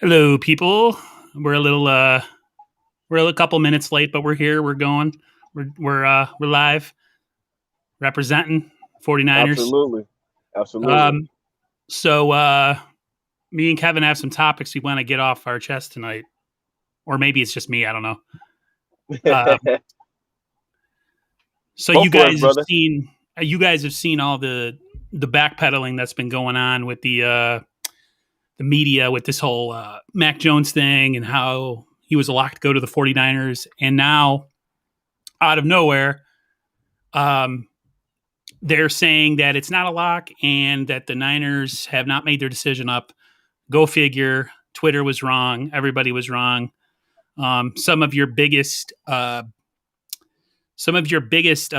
Hello, people. We're a little we're a couple minutes late, but we're here. We're going. We're live representing 49ers. Absolutely. Absolutely. Um so me and Kevin have some topics we want to get off our chest tonight. Or maybe it's just me, I don't know. Um so Go for it, brother. you guys have seen all the backpedaling that's been going on with the media with this whole Mac Jones thing and how he was a lock to go to the 49ers, and now out of nowhere, um, they're saying that it's not a lock and that the Niners have not made their decision up. Go figure. Twitter was wrong. Everybody was wrong. Some of your biggest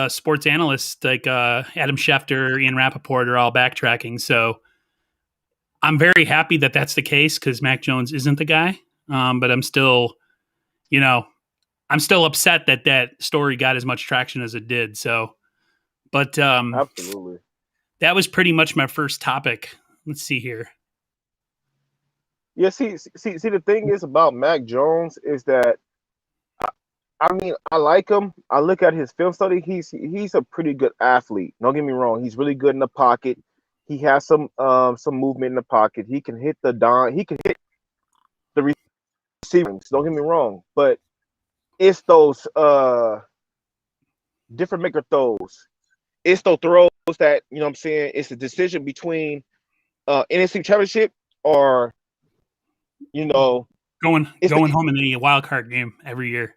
sports analysts like Adam Schefter, Ian Rappaport are all backtracking. So I'm very happy that that's the case because Mac Jones isn't the guy. But I'm still, you know, I'm still upset that that story got as much traction as it did. So, but Absolutely. that was pretty much my first topic. Let's see here. Yeah, see, the thing is about Mac Jones is that I mean, I like him. I look at his film study. He's a pretty good athlete. Don't get me wrong. He's really good in the pocket. He has some movement in the pocket. He can hit the don. He can hit the receivers. Don't get me wrong. But it's those different maker throws. It's those throws that what I'm saying. It's the decision between NFC Championship or you know it's Going the home in the wild card game every year.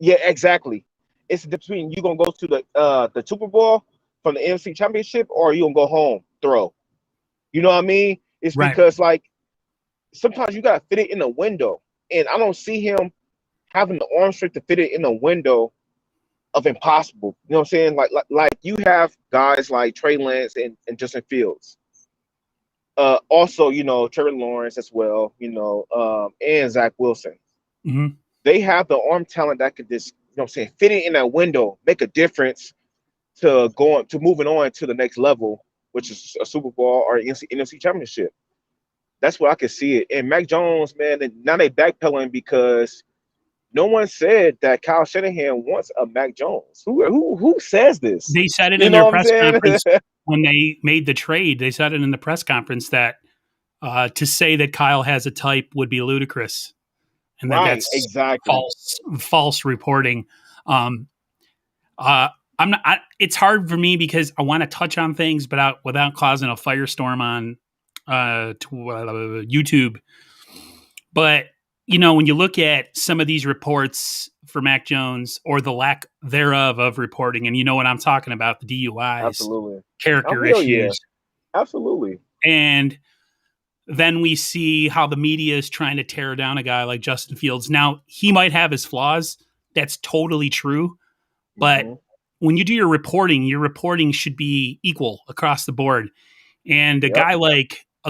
yeah, exactly. It's the difference between you gonna go to the Super Bowl from the NFC Championship or you gonna go home throw. You know what I mean? It's Right. because like sometimes you gotta fit it in a window, and I don't see him having the arm strength to fit it in a window of impossible. You know what I'm saying? Like you have guys like Trey Lance and Justin Fields. Also, Trevor Lawrence as well. And Zach Wilson. Hmm. They have the arm talent that could just, what I'm saying, fit it in that window, make a difference to going to moving on to the next level, which is a Super Bowl or NFC Championship. That's what I could see it. And Mac Jones, man, now they backpedaling because no one said that Kyle Shanahan wants a Mac Jones. Who says this? They said it You in know their what I'm press saying? conference when they made the trade. They said it in the press conference that to say that Kyle has a type would be ludicrous, and that Right, that's exactly. false reporting. Um, uh, I'm not. It's hard for me because I want to touch on things, but without causing a firestorm on YouTube. But when you look at some of these reports for Mac Jones or the lack thereof of reporting, and you know what I'm talking about, the DUIs, Absolutely. Oh character hell yeah. issues, Absolutely. and then we see how the media is trying to tear down a guy like Justin Fields. Now, he might have his flaws. That's totally true. But Hmm. when you do your reporting should be equal across the board. And Yep. a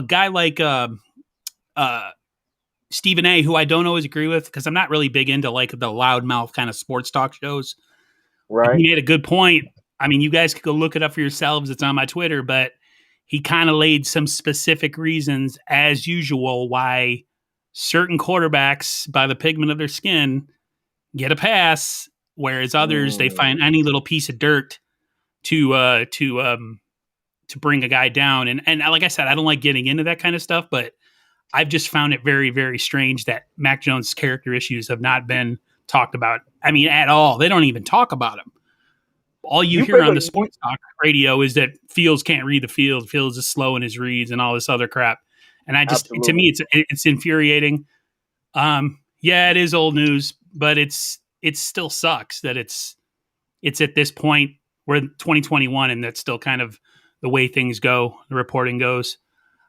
guy like uh, Stephen A, who I don't always agree with because I'm not really big into like the loudmouth kind of sports talk shows. Right. He made a good point. I mean, you guys could go look it up for yourselves. It's on my Twitter, but he kind of laid some specific reasons, as usual, why certain quarterbacks, by the pigment of their skin, get a pass, whereas others they find Mm. any little piece of dirt to to bring a guy down. And like I said, I don't like getting into that kind of stuff, but I've just found it very, very strange that Mac Jones' character issues have not been talked about. I mean, at all. They don't even talk about him. All you You hear bring on a the you, sports talk radio is that Fields can't read the field. Fields is slow in his reads and all this other crap. And to me, absolutely. it's infuriating. Yeah, it is old news, but it still sucks that it's at this point where 2021 and that's still kind of the way things go. The reporting goes.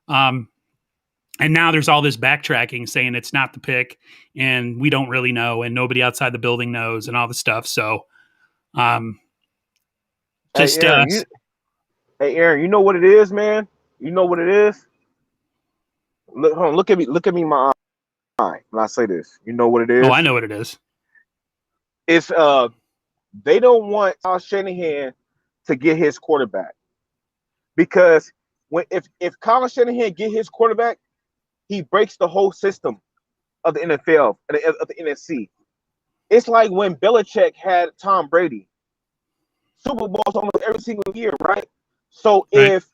Um, and now there's all this backtracking saying it's not the pick and we don't really know and nobody outside the building knows and all the stuff. So um, Hey just Aaron, you know what it is, man? You know what it is? Look, hold on, look at me in my eye when I say this. You know what it oh, I is? know what it is. It's they don't want Kyle Shanahan to get his quarterback because if Kyle Shanahan get his quarterback, he breaks the whole system. of the NFL of the NFC. It's like when Belichick had Tom Brady. Super Bowls almost every single year, right? So Right. if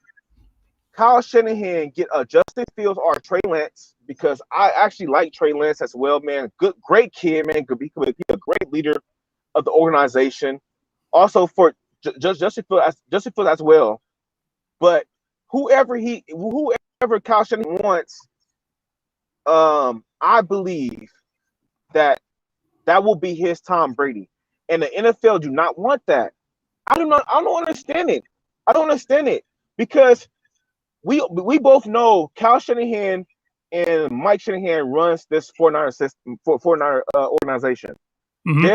Kyle Shanahan get a Justin Fields or a Trey Lance, because I actually like Trey Lance as well, man. Good, great kid, man. Could be a great leader of the organization. Also for Justin Fields as well. But whoever Kyle Shanahan wants, I believe that will be his Tom Brady. And the NFL do not want that. I don't understand it. I don't understand it because we both know Kyle Shanahan and Mike Shanahan runs this 49er system, 49er organization. Mm-hmm.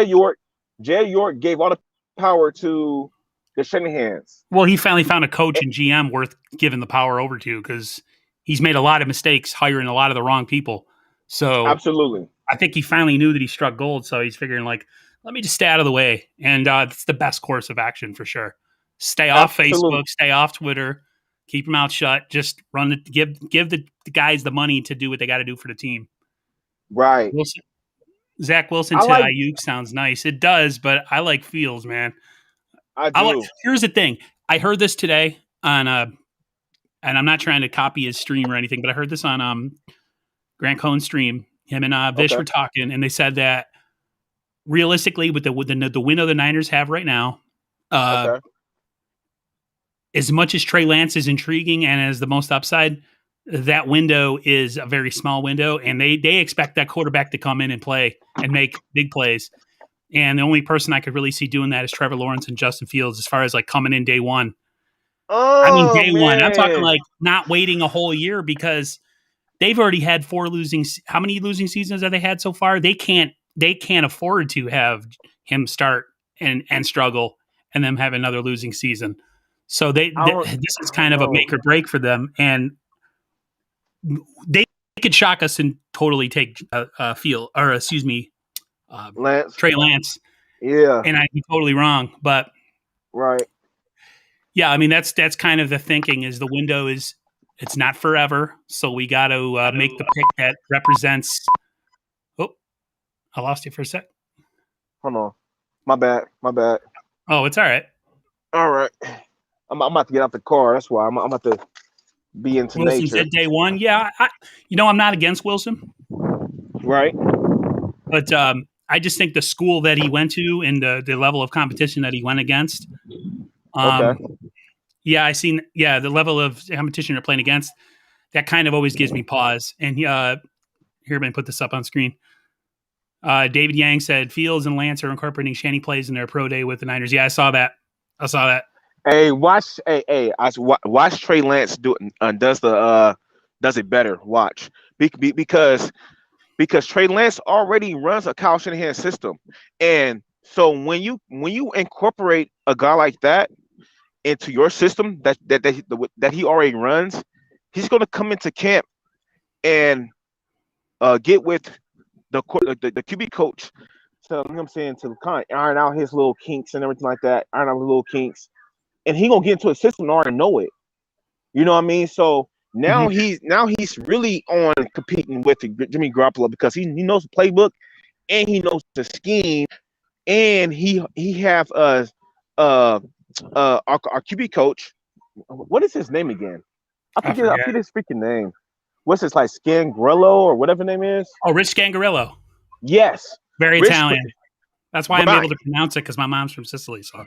Jay York gave all the power to the Shanahans. Well, he finally found a coach and GM worth giving the power over to because he's made a lot of mistakes hiring a lot of the wrong people. So absolutely, I think he finally knew that he struck gold. So he's figuring like, let me just stay out of the way, and it's the best course of action for sure. Stay off Facebook, stay off Twitter, keep your mouth shut. Just run it. Give the guys the money to do what they got to do for the team. Right. Zach Wilson to Ayuk sounds nice. It does, but I like Fields, man. I do. Here's the thing. I heard this today on and I'm not trying to copy his stream or anything, but I heard this on Grant Cohn's stream. Him and Vish were talking, and they said that realistically, with the window the Niners have right now, as much as Trey Lance is intriguing and as the most upside, that window is a very small window, and they expect that quarterback to come in and play and make big plays. And the only person I could really see doing that is Trevor Lawrence and Justin Fields, as far as like coming in day one. Day one. I'm talking like not waiting a whole year because they've already had 4 losing. How many losing seasons have they had so far? They can't afford to have him start and struggle and then have another losing season. So this is kind of a make or break for them, and they could shock us and totally take Trey Lance. Yeah, and I'd be totally wrong, but right. Yeah, I mean that's kind of the thinking is the window is it's not forever, so we got to make the pick that represents. Oh, I lost you for a sec. Hold on, my bad. Oh, it's all right. All right, I'm about to get out the car. That's why I'm about to be into Wilson's nature. At day one, yeah. I'm not against Wilson, right? But I just think the school that he went to and the level of competition that he went against. Yeah, I seen. Yeah, the level of competition you're playing against, that kind of always gives me pause. And here, let me put this up on screen. David Yang said Fields and Lance are incorporating shanty plays in their pro day with the Niners. Yeah, I saw that. Hey, watch Trey Lance does it better. Watch because Trey Lance already runs a Kyle Shanahan system, and so when you incorporate a guy like that into your system that he already runs, he's going to come into camp and get with the QB coach. So you know what I'm saying, to kind of iron out his little kinks and everything like that, iron out the little kinks, and he gonna get into a system and already know it. You know what I mean? So now he's really on competing with Jimmy Garoppolo because he knows the playbook and he knows the scheme, and he have our QB coach. What is his name again? I forget his freaking name. What's his, like, Scangarello or whatever name is? Oh, Rich Scangarello. Yes. Very Italian. That's why I'm able to pronounce it, because my mom's from Sicily, so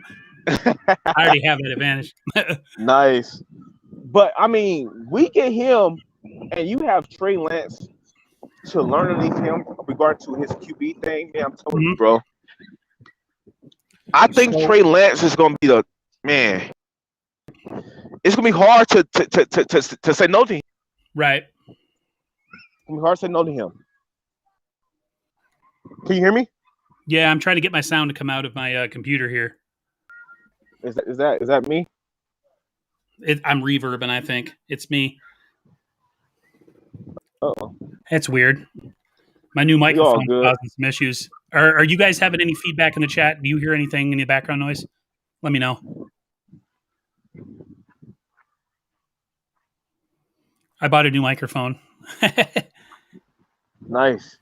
I already have that advantage. Nice. But, I mean, we get him, and you have Trey Lance to learn underneath him regard to his QB thing. Man, I'm telling you, bro. I think Trey Lance is going to be the man. It's going to be hard to say no to him. Right. It's going to be hard to say no to him. Can you hear me? Yeah, I'm trying to get my sound to come out of my computer here. Is that me? I'm reverbing, I think. It's me. Uh-oh. It's weird. My new microphone causing some issues. Are you guys having any feedback in the chat? Do you hear anything in the background noise? Let me know. I bought a new microphone. Nice.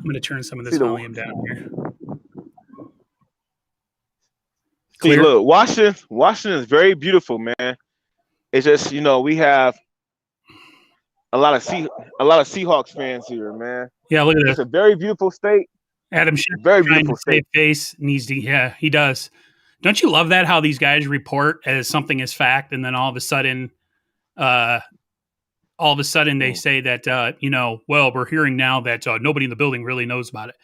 I'm going to turn some of this See the volume down here. see. Clear? Look, Washington is very beautiful, man. It's just we have a lot of Seahawks fans here, man. Yeah, look at It's this. a very beautiful state. Adam Schefter Very trying beautiful to save state. face. Needs to, yeah, he does. Don't you love that? How these guys report as something is fact, and then all of a sudden they say that well, we're hearing now that nobody in the building really knows about it.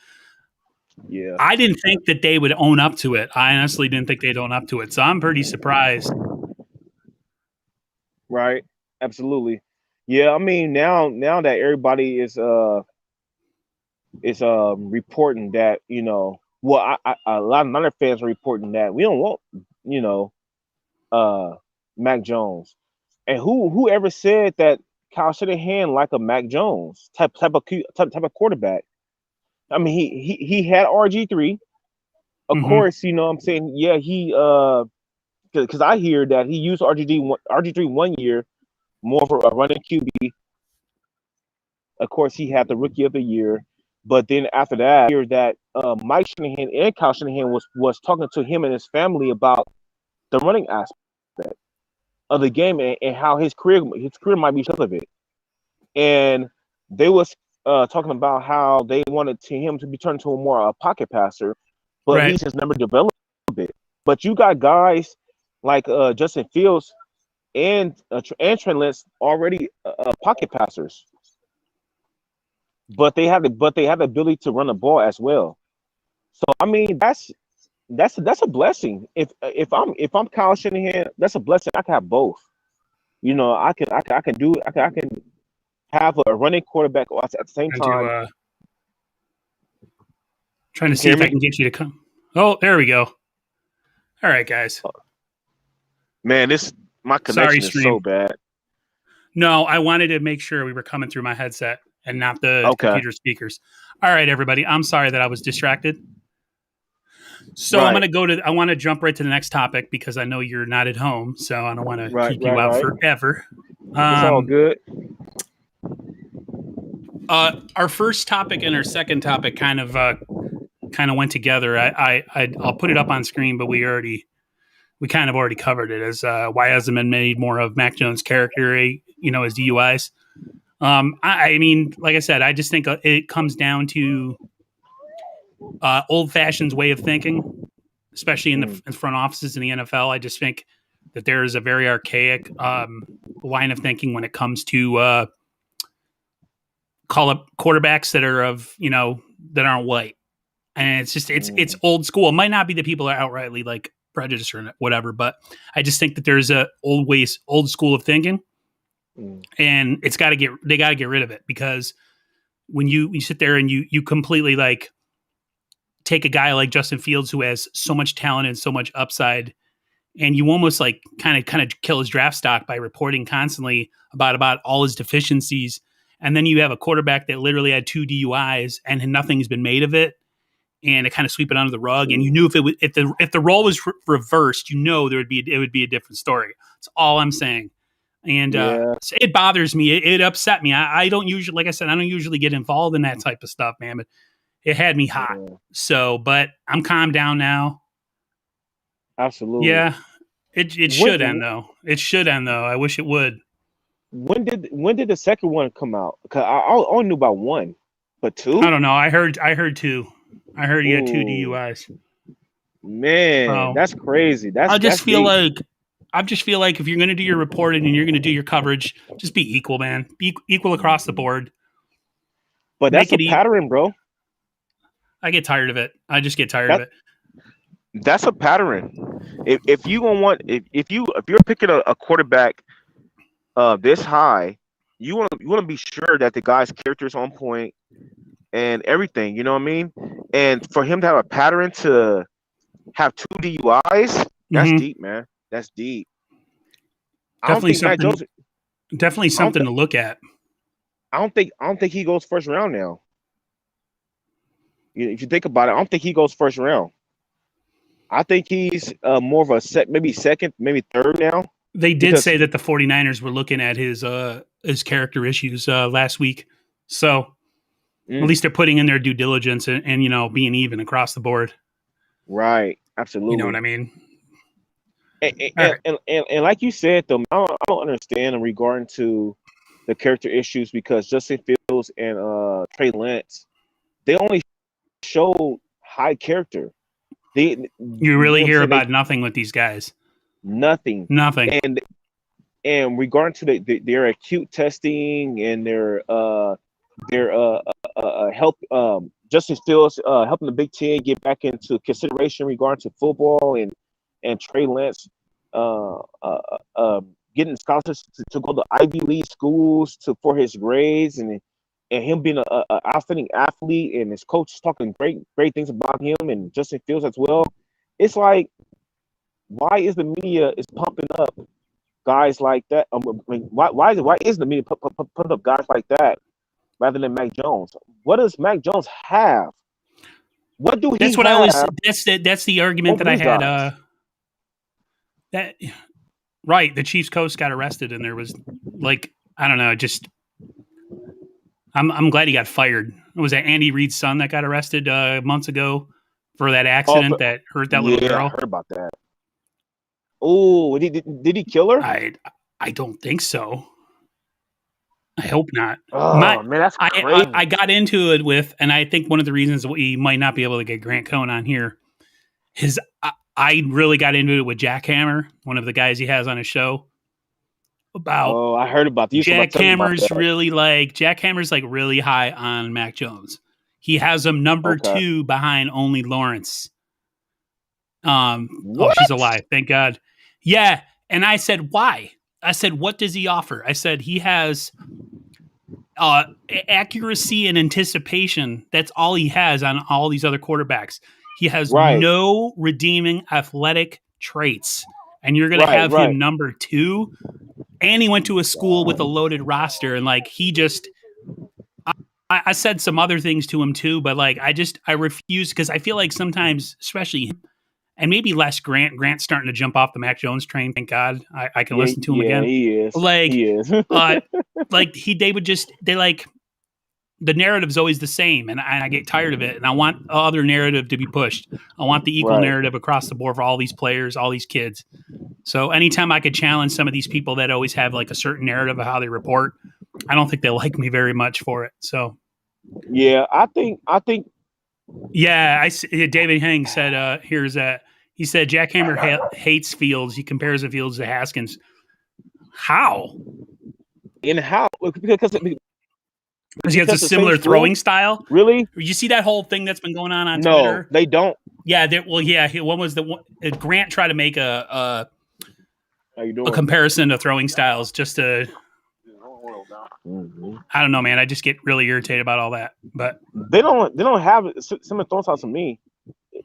Yeah. I didn't think that they would own up to it. I honestly didn't think they'd own up to it. So I'm pretty surprised. Right. Absolutely. Yeah. I mean, now that everybody is reporting that well, a lot of other fans are reporting that we don't want Mac Jones, and whoever said that Kyle Shanahan like a Mac Jones type of quarterback. I mean, he had RG3. Of course, I'm saying, yeah, he because I hear that he used RG3 one year more for a running QB. Of course, he had the Rookie of the Year, but then after that, I hear that Mike Shanahan and Kyle Shanahan was talking to him and his family about the running aspect of the game and how his career might be because of it. And they was talking about how they wanted him to be turned into a pocket passer, but he just never developed it. But you got guys like Justin Fields and Trent Lance already pocket passers, but they have the ability to run the ball as well. So I mean, that's a blessing. If I'm Kyle Shanahan, that's a blessing. I can have both. I can do it. I can have a running quarterback at the same time. Trying to see if I can get you to come. Oh, there we go. All right, guys. Man, my connection is so bad. No, I wanted to make sure we were coming through my headset and not the computer speakers. All right, everybody. I'm sorry that I was distracted. So I'm going to I want to jump right to the next topic because I know you're not at home, so I don't want to keep you out forever. It's all good. Our first topic and our second topic kind of went together. I'll put it up on screen, but we kind of already covered it as why hasn't been made more of Mac Jones' character, his DUIs. I mean, like I said, I just think it comes down to old-fashioned way of thinking, especially in the front offices in the NFL. I just think that there is a very archaic line of thinking when it comes to call up quarterbacks that are that aren't white, and it's just it's old school. It might not be that people are outrightly like prejudiced or whatever, but I just think that there's a old school of thinking, and they got to get rid of it, because when you sit there and you completely like take a guy like Justin Fields who has so much talent and so much upside, and you almost like kind of kill his draft stock by reporting constantly about all his deficiencies. And then you have a quarterback that literally had 2 DUIs and nothing's been made of it, and it kind of sweep it under the rug. And you knew if the role was reversed, it would be a different story. That's all I'm saying. And it bothers me. It upset me. I don't usually, like I said, I don't usually get involved in that type of stuff, man. But it had me hot. Yeah. So, but I'm calmed down now. Absolutely. Yeah. It should end though. It should end though. I wish it would. When did the second one come out? Because I only knew about one, but 2? I don't know. I heard 2. I heard he had 2 DUIs. Man, that's crazy. I just feel like if you're going to do your reporting and you're going to do your coverage, just be equal, man. Be equal across the board. But that's a pattern, bro. I get tired of it. I just get tired of it. That's a pattern. If you're picking a quarterback this high, you want to be sure that the guy's character is on point and everything. You know what I mean? And for him to have a pattern to have 2 DUIs, that's deep, man. That's deep. Definitely something to look at. I don't think he goes first round now. If you think about it, I don't think he goes first round. I think he's more of a maybe second, maybe third now. They did say that the 49ers were looking at his character issues last week. So At least they're putting in their due diligence and being even across the board. Right. Absolutely. You know what I mean? And like you said, though, I don't understand in regarding to the character issues because Justin Fields and Trey Lance, they only showed high character. You really hear about nothing with these guys. Nothing. And regarding to their acute testing and their help, Justin Fields helping the Big Ten get back into consideration regarding to football, and Trey Lance getting scholarships to go to Ivy League schools for his grades, and him being a outstanding athlete, and his coach talking great things about him and Justin Fields as well. It's like, why is the media is pumping up guys like that? I mean, why is the media putting up guys like that rather than Mac Jones? What does Mac Jones have? What do he? That's what have? That's the argument that I had. Right, the Chiefs coach got arrested, and there was I don't know, just I'm glad he got fired. Was that Andy Reid's son that got arrested months ago for that accident that hurt that little girl? I heard about that. Oh, did he kill her? I don't think so. I hope not. Oh, man, that's crazy. I got into it and I think one of the reasons we might not be able to get Grant Cohn on here is I really got into it with Jack Hammer, one of the guys he has on his show. I heard about these. Jack Hammer's really really high on Mac Jones. He has him number 2 behind only Lawrence. Oh, she's alive. Thank God. Yeah. And I said, why? I said, what does he offer? I said, he has accuracy and anticipation. That's all he has on all these other quarterbacks. He has no redeeming athletic traits. And you're going to have him number 2. And he went to a school with a loaded roster. And he just, I said some other things to him too, but I refuse because I feel like sometimes, especially him, and maybe less Grant's starting to jump off the Mac Jones train. Thank God I can listen to him again. He is. He is. The narrative's always the same, and I get tired of it. And I want other narrative to be pushed. I want the equal narrative across the board for all these players, all these kids. So anytime I could challenge some of these people that always have a certain narrative of how they report, I don't think they like me very much for it. So, yeah, I think. Yeah, David Heng said, here's that. He said, Jack Hammer hates Fields. He compares the Fields to Haskins. How? Because he has a similar throwing style. Really? You see that whole thing that's been going on Twitter? No, they don't. Yeah. One was the one. Grant tried to make a comparison to throwing styles just to. I don't know, man. I just get really irritated about all that. But they don't have similar throwing styles to me.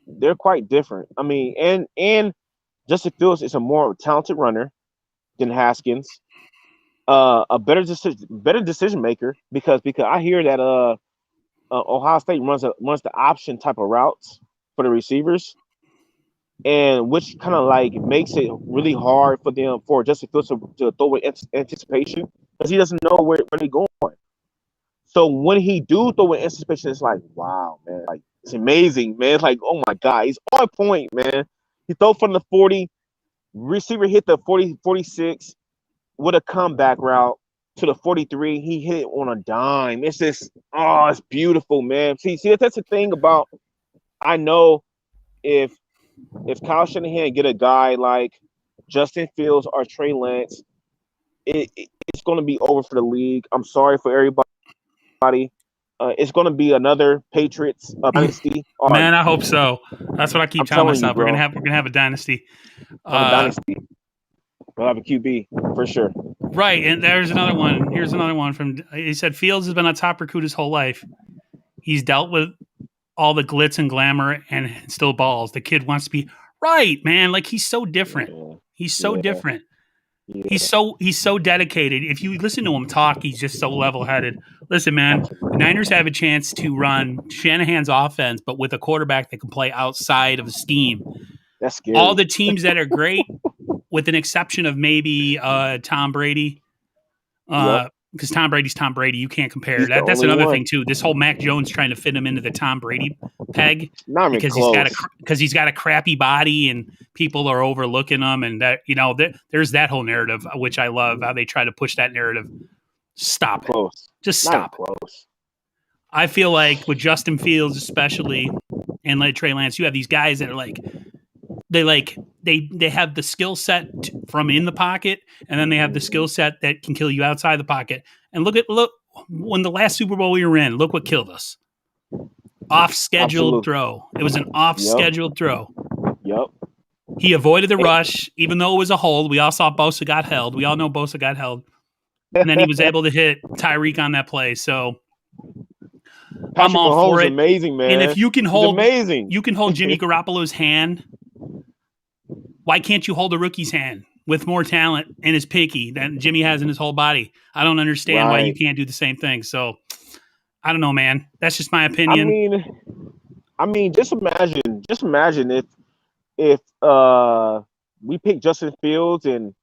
They're quite different. I mean, and Justin Fields is a more talented runner than Haskins. A better decision maker because I hear that Ohio State runs the option type of routes for the receivers, and which kind of makes it really hard for Justin Fields to throw with anticipation because he doesn't know where they're going. So when he do throw with anticipation, it's wow, man, it's amazing, man. It's oh my God, he's on point, man. He throw from the 40, receiver hit the 40, 46. With a comeback route to the 43, he hit it on a dime. It's just, it's beautiful, man. See, that's the thing about. I know if Kyle Shanahan get a guy like Justin Fields or Trey Lance, it's going to be over for the league. I'm sorry for everybody. It's going to be another Patriots dynasty. Man, I hope so. That's what I keep telling myself. We're gonna have a dynasty. We'll have a QB for sure. Right, and there's another one. Here's another one from. He said Fields has been a top recruit his whole life. He's dealt with all the glitz and glamour and still balls. The kid wants to be right, man. He's so different. He's so different. Yeah. He's so dedicated. If you listen to him talk, he's just so level-headed. Listen, man, the Niners have a chance to run Shanahan's offense, but with a quarterback that can play outside of scheme. That's scary. All the teams that are great, with an exception of maybe Tom Brady, because Tom Brady's Tom Brady. You can't compare He's the that. That's only another one. thing too. This whole Mac Jones trying to fit him into the Tom Brady peg Not even because close. he's got a crappy body and people are overlooking him, and that there's that whole narrative which I love how they try to push that narrative. Stop it. Close. Just Not stop. close. I feel like with Justin Fields especially and like Trey Lance, you have these guys that are they have the skill set from in the pocket, and then they have the skill set that can kill you outside the pocket. And look when the last Super Bowl we were in, look what killed us. Off scheduled throw. It was an off scheduled throw. Yep. He avoided the rush, even though it was a hold. We all saw Bosa got held. We all know Bosa got held. And then he was able to hit Tyreek on that play. So I'm all Mahomes for it. Amazing, man. And if you can hold amazing. You can hold Jimmy Garoppolo's hand. Why can't you hold a rookie's hand with more talent and his pinky than Jimmy has in his whole body? I don't understand why you can't do the same thing. So I don't know, man. That's just my opinion. I mean, just imagine if we pick Justin Fields and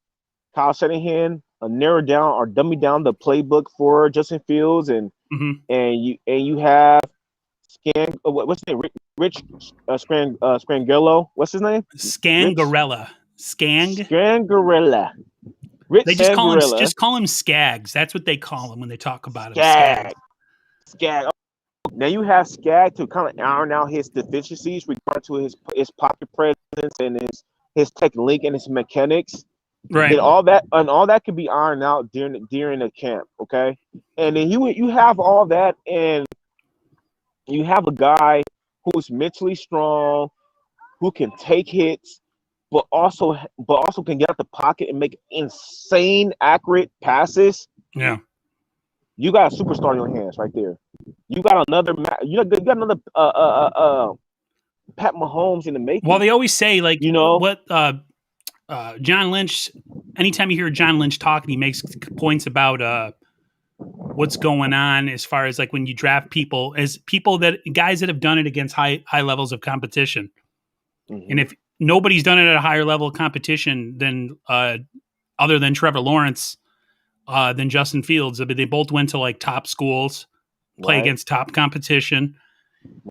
Kyle Shanahan narrow down or dummy down the playbook for Justin Fields and you have what's his name? Rich Scangarello. What's his name? Scangarella. Scangarella. Rich they just call him Skags. That's what they call him when they talk about him. Skag. Now you have Skag to kind of iron out his deficiencies regarding to his pocket presence and his technique and his mechanics. Right. And all that can be ironed out during the camp, okay? And then you have all that, and you have a guy who's mentally strong, who can take hits, but also can get out the pocket and make insane accurate passes. Yeah. You got a superstar in your hands right there. You got another Pat Mahomes in the making. Well, they always say what John Lynch. Anytime you hear John Lynch talking, he makes points about what's going on as far as like when you draft people as guys that have done it against high levels of competition. Mm-hmm. And if nobody's done it at a higher level of competition than other than Trevor Lawrence, than Justin Fields, I mean, they both went to like top schools, play against top competition,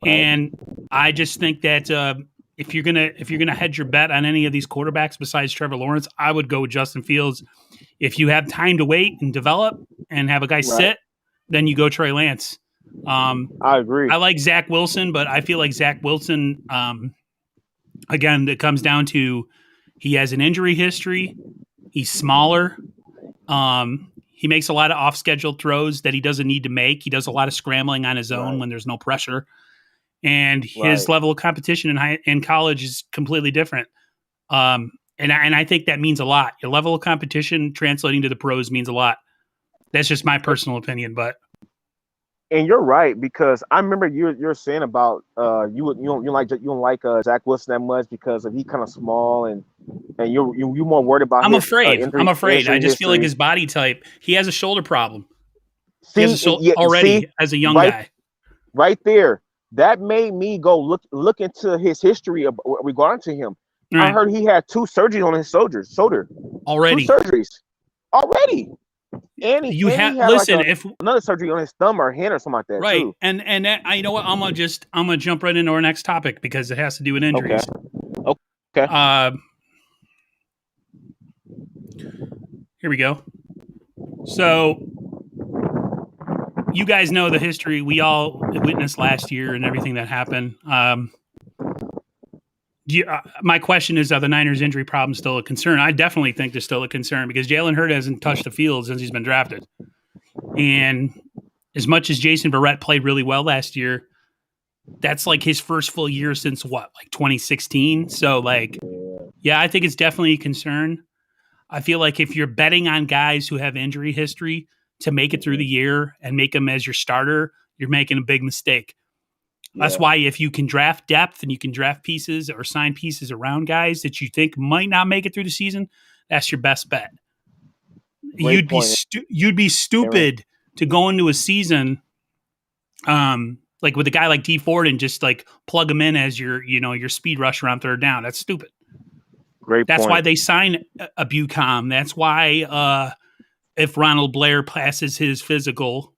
and I just think that if you're gonna hedge your bet on any of these quarterbacks besides Trevor Lawrence, I would go with Justin Fields. If you have time to wait and develop and have a guy sit, then you go Trey Lance. I agree. I like Zach Wilson, but I feel like Zach Wilson, again, it comes down to he has an injury history. He's smaller. He makes a lot of off-schedule throws that he doesn't need to make. He does a lot of scrambling on his own when there's no pressure. And his level of competition in college is completely different. And I think that means a lot. Your level of competition translating to the pros means a lot. That's just my personal opinion, but. And you're right, because I remember you're saying about you don't like Zach Wilson that much because he's kind of small and you're more worried about. I'm afraid. I just feel like his body type. He has a shoulder problem. As a young guy. Right there, that made me go look into his history regarding to him. Right. I heard he had 2 surgeries on his shoulder already. 2 surgeries already. And he had if another surgery on his thumb or hand or something like that, right? Too. And you know what? I'm gonna jump right into our next topic because it has to do with injuries. Okay. Here we go. So you guys know the history we all witnessed last year and everything that happened. My question is, are the Niners' injury problem still a concern? I definitely think they're still a concern because Jalen Hurts hasn't touched the field since he's been drafted. And as much as Jason Verrett played really well last year, that's like his first full year since like 2016. So I think it's definitely a concern. I feel like if you're betting on guys who have injury history to make it through the year and make them as your starter, you're making a big mistake. That's why if you can draft depth and you can draft pieces or sign pieces around guys that you think might not make it through the season, that's your best bet. You'd be stupid to go into a season like with a guy like Dee Ford and just like plug him in as your speed rusher on third down. That's stupid. Great That's point. why they sign a Bucom. That's why if Ronald Blair passes his physical,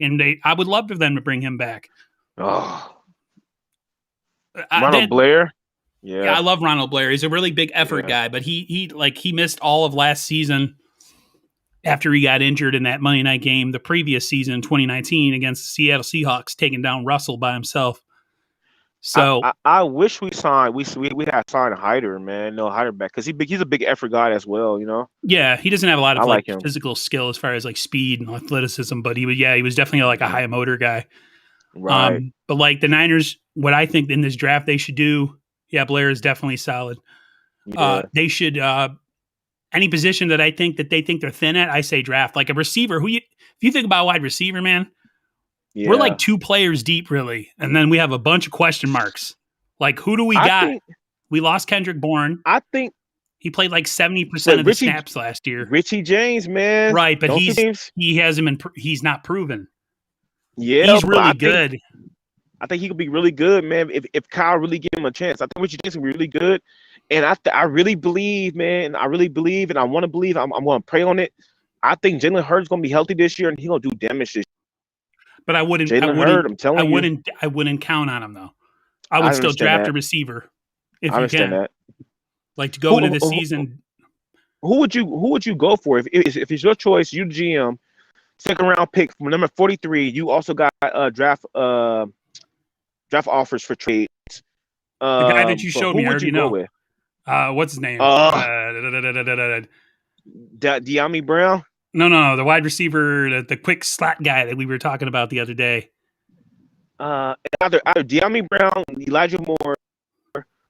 and I would love for them to bring him back. Oh, Ronald Blair. Yeah, I love Ronald Blair. He's a really big effort guy, but he missed all of last season after he got injured in that Monday night game the previous season, 2019, against the Seattle Seahawks, taking down Russell by himself. So I wish we had signed Hyder, man. No, Hyder back because he's a big effort guy as well, you know. Yeah, he doesn't have a lot of physical skill as far as like speed and athleticism, but he was definitely like a high motor guy. Right. But like the Niners, what I think in this draft they should do, yeah, Blair is definitely solid. Yeah. They should any position that I think that they think they're thin at, I say draft. Like a receiver if you think about wide receiver, man, we're like 2 players deep, really. And then we have a bunch of question marks. Like, who do we got? We lost Kendrick Bourne. I think he played like 70% of the snaps last year. Richie James, man. Right, but he's not proven. Yeah. He's really good. I think he could be really good, man, if Kyle really give him a chance. I think Richie James will be really good. And I really believe, man, and I want to believe, I'm going to pray on it. I think Jalen Hurts is going to be healthy this year, and he's going to do damage this year. But I wouldn't count on him, though. I would still draft a receiver if you can. That. Like to go into the season. Who would you go for if it's your choice? You GM, second round pick from number 43. You also got draft offers for trades. The guy that you showed me, I already know. With? What's his name? Dyami Brown. No, the wide receiver, the quick slot guy that we were talking about the other day. Either Dyami Brown, Elijah Moore,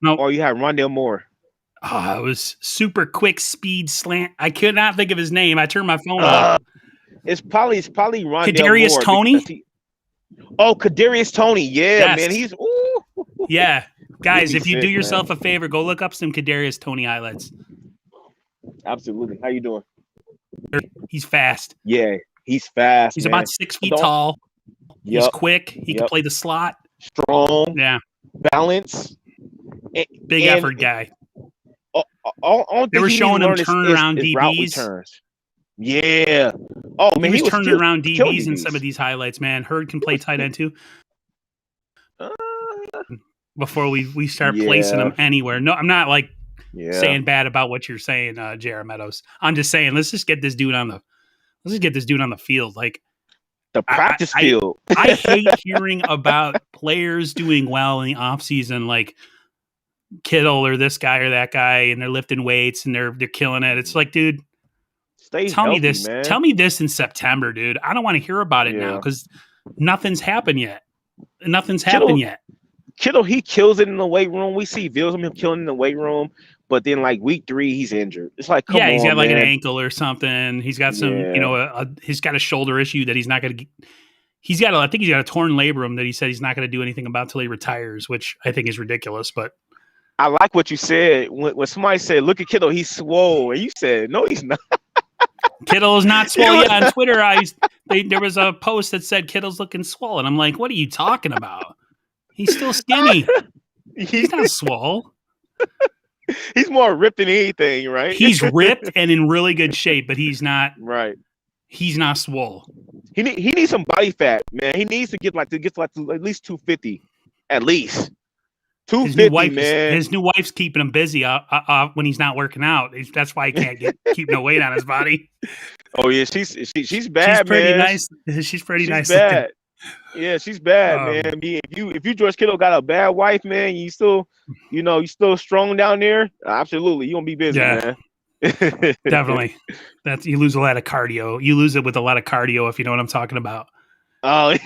or you have Rondale Moore. It was super quick speed slant. I could not think of his name. I turned my phone off. It's probably Rondale Kadarius Moore. Toney? Kadarius Toney. Yeah, yes. Man. He's Yeah. Guys, if you do yourself a favor, go look up some Kadarius Toney highlights. Absolutely. How you doing? He's fast. Yeah, he's fast. He's about 6 feet tall. Yep. He's quick. He can play the slot. Strong. Yeah. Balance. Big effort guy. They were showing him turn around DBs. Yeah. Oh man, he was turning around DBs in some of these highlights. Man, Hurd can play tight end too. Before we start placing him anywhere. No, I'm not like saying bad about what you're saying, Jared Meadows. I'm just saying let's just get this dude on the field. Like the practice field. I hate hearing about players doing well in the offseason, like Kittle or this guy or that guy, and they're lifting weights and they're killing it. It's like, dude, tell me this. Man. Tell me this in September, dude. I don't want to hear about it now because nothing's happened yet. Kittle, he kills it in the weight room. We see videos of him killing in the weight room, but then like week 3, he's injured. It's like, come on, he's got like an ankle or something. He's got some, he's got a shoulder issue that he's not going to. I think he's got a torn labrum that he said he's not going to do anything about till he retires, which I think is ridiculous. But I like what you said when somebody said, "Look at Kittle, he's swole," and you said, "No, he's not." Kittle is not swole. Yeah, on Twitter, there was a post that said Kittle's looking swole, and I'm like, "What are you talking about? He's still skinny. He's not swole. He's more ripped than anything, right? He's ripped and in really good shape, but he's not right. He's not swole. He needs some body fat, man. He needs to get to at least 250, at least 250, man. His new wife's keeping him busy when he's not working out. That's why he can't keep no weight on his body. Oh yeah, she's bad. She's pretty man. Nice. She's pretty nice. Bad. Yeah, she's bad, man. If you George Kittle got a bad wife, man, you still strong down there. Absolutely, you gonna be busy, man. Definitely. You lose a lot of cardio. You lose it with a lot of cardio, if you know what I'm talking about. Oh,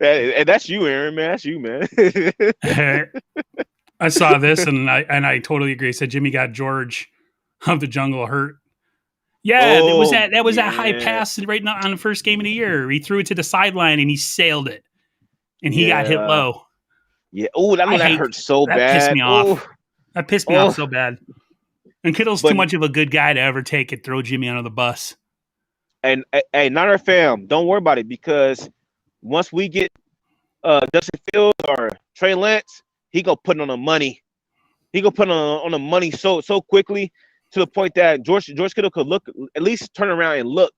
and that's you, Aaron, man. That's you, man. I saw this and I totally agree. Said Jimmy got George of the Jungle hurt. Yeah, that was that high pass right now on the first game of the year. He threw it to the sideline and he sailed it, and he got hit low. Yeah. Oh, that hurt so bad. That pissed me off. That pissed me off so bad. And Kittle's too much of a good guy to ever take it, throw Jimmy under the bus. And hey, Niner fam, don't worry about it because once we get Justin Fields or Trey Lance, he gonna put on the money. He gonna put on the money so quickly to the point that George Kittle could look, at least turn around and look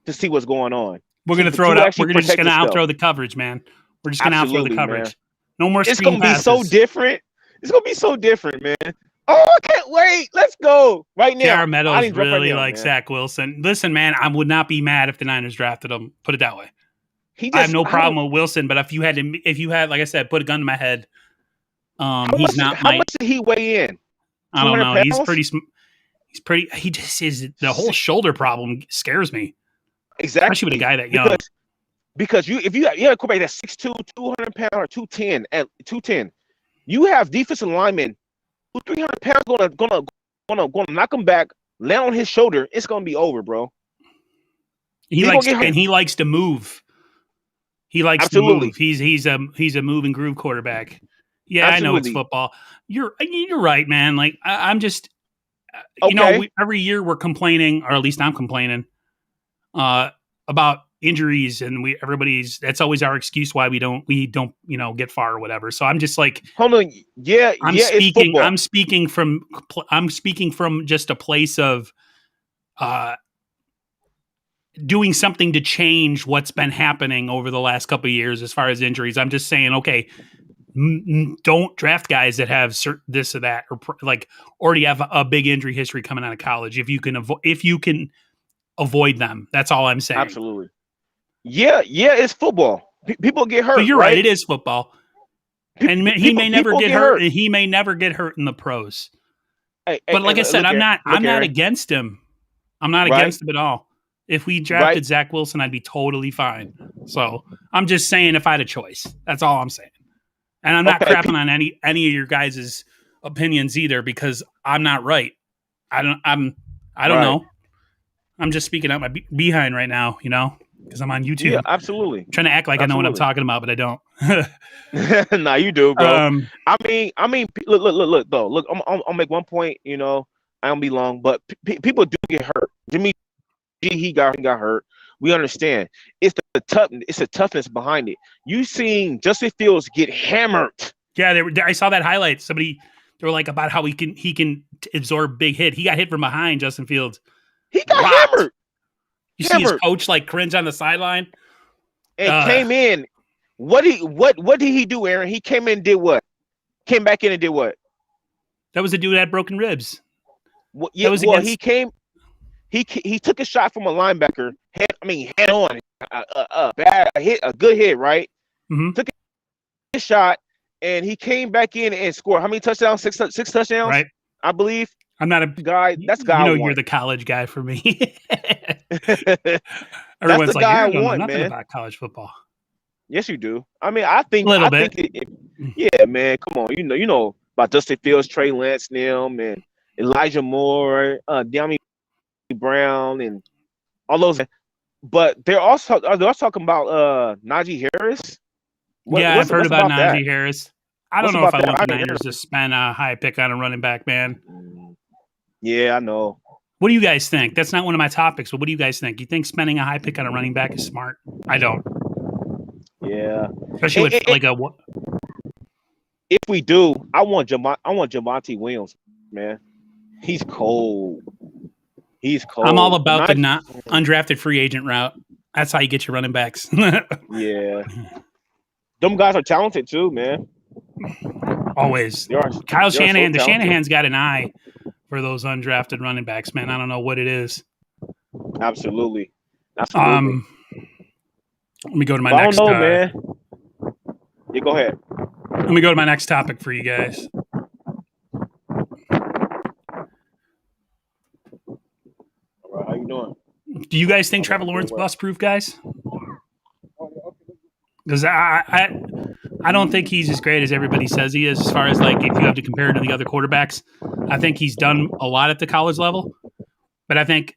to see what's going on. We're going to throw it up. We're just going to outthrow the coverage, man. We're just going to outthrow the coverage. Man. No more screen passes. It's going to be so different. It's going to be so different, man. Oh, I can't wait. Let's go right now. J.R. Meadows really likes Zach Wilson. Listen, man, I would not be mad if the Niners drafted him. Put it that way. I have no problem with Wilson, but if you had, like I said, put a gun to my head, he's not. How much did he weigh in? I don't know. Pounds? He's pretty. He just is. The whole shoulder problem scares me. Exactly. Especially with a guy that young. Because if you have a quarterback that's 6'2", 200 pounds or 210 at 210, you have defensive linemen who 300 pounds gonna knock him back, land on his shoulder. It's gonna be over, bro. He likes to move. He likes to move. He's a move and groove quarterback. Yeah, absolutely. I know it's football. You're right, man. Like I'm just, every year we're complaining, or at least I'm complaining, about injuries, and that's always our excuse why we don't get far or whatever. So I'm just like, hold on, I'm speaking from just a place of doing something to change what's been happening over the last couple of years as far as injuries. I'm just saying, okay, don't draft guys that have this or that, or like already have a big injury history coming out of college. If you can avoid them, that's all I'm saying. Absolutely. Yeah, it's football. People get hurt. But you're right. It is football, and he may never get hurt. And he may never get hurt in the pros. But like I said, I'm not against him. I'm not against him at all. If we drafted Zach Wilson, I'd be totally fine. So I'm just saying, if I had a choice, that's all I'm saying. And I'm not crapping on any of your guys' opinions either, because I'm not right. I don't know. I'm just speaking out my behind right now, because I'm on YouTube. Yeah, absolutely. I'm trying to act like I know what I'm talking about, but I don't. Nah, you do, bro. I mean, look, though. Look, I'll make one point. I don't be long, but people do get hurt. Jimmy G, he got hurt. We understand. It's the toughness behind it. You seen Justin Fields get hammered. Yeah, I saw that highlight. They were like about how he can absorb big hit. He got hit from behind, Justin Fields. He got hammered. You see his coach like cringe on the sideline and came in. What did he do, Aaron? He came in and did what? Came back in and did what? That was the dude that had broken ribs. He came. He took a shot from a linebacker. Head on. A good hit, right? Mm-hmm. Took a shot, and he came back in and scored. How many touchdowns? Six touchdowns, right? I believe. I'm not a guy. That's the guy. You're the college guy for me. Everyone's like, I don't know nothing about college football. Yes, you do. I think a little bit. Yeah, man. Come on. You know about Justin Fields, Trey Lance, and Elijah Moore, De'Ami Brown, and all those. But they're also talking about Najee Harris. I've heard about Najee Harris. I don't know if I want the Niners to spend a high pick on a running back, man. Yeah, I know. What do you guys think? That's not one of my topics, but what do you guys think? You think spending a high pick on a running back is smart? I don't. Yeah. Especially with if we do, I want Javonte Williams, man. He's cold. I'm all about the not undrafted free agent route. That's how you get your running backs. Yeah. Them guys are talented too, man. Always. Kyle Shanahan. The Shanahan's got an eye for those undrafted running backs, man. I don't know what it is. Absolutely. Let me go to my next. I don't know, man. Yeah, go ahead. Let me go to my next topic for you guys. All right, how you doing? Do you guys think Trevor Lawrence bust-proof, guys? Because I don't think he's as great as everybody says he is, as far as like if you have to compare it to the other quarterbacks. I think he's done a lot at the college level, but I think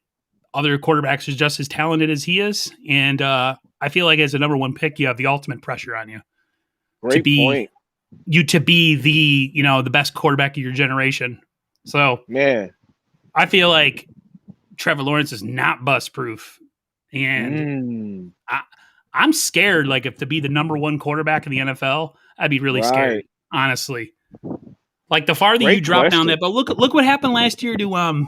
other quarterbacks are just as talented as he is. And I feel like as a number one pick, you have the ultimate pressure on you. Great point. To be the best quarterback of your generation. So man, I feel like Trevor Lawrence is not bust proof. And I'm scared, like, if to be the number one quarterback in the NFL, I'd be really scared, honestly. Like, the farther you drop down that, but look what happened last year to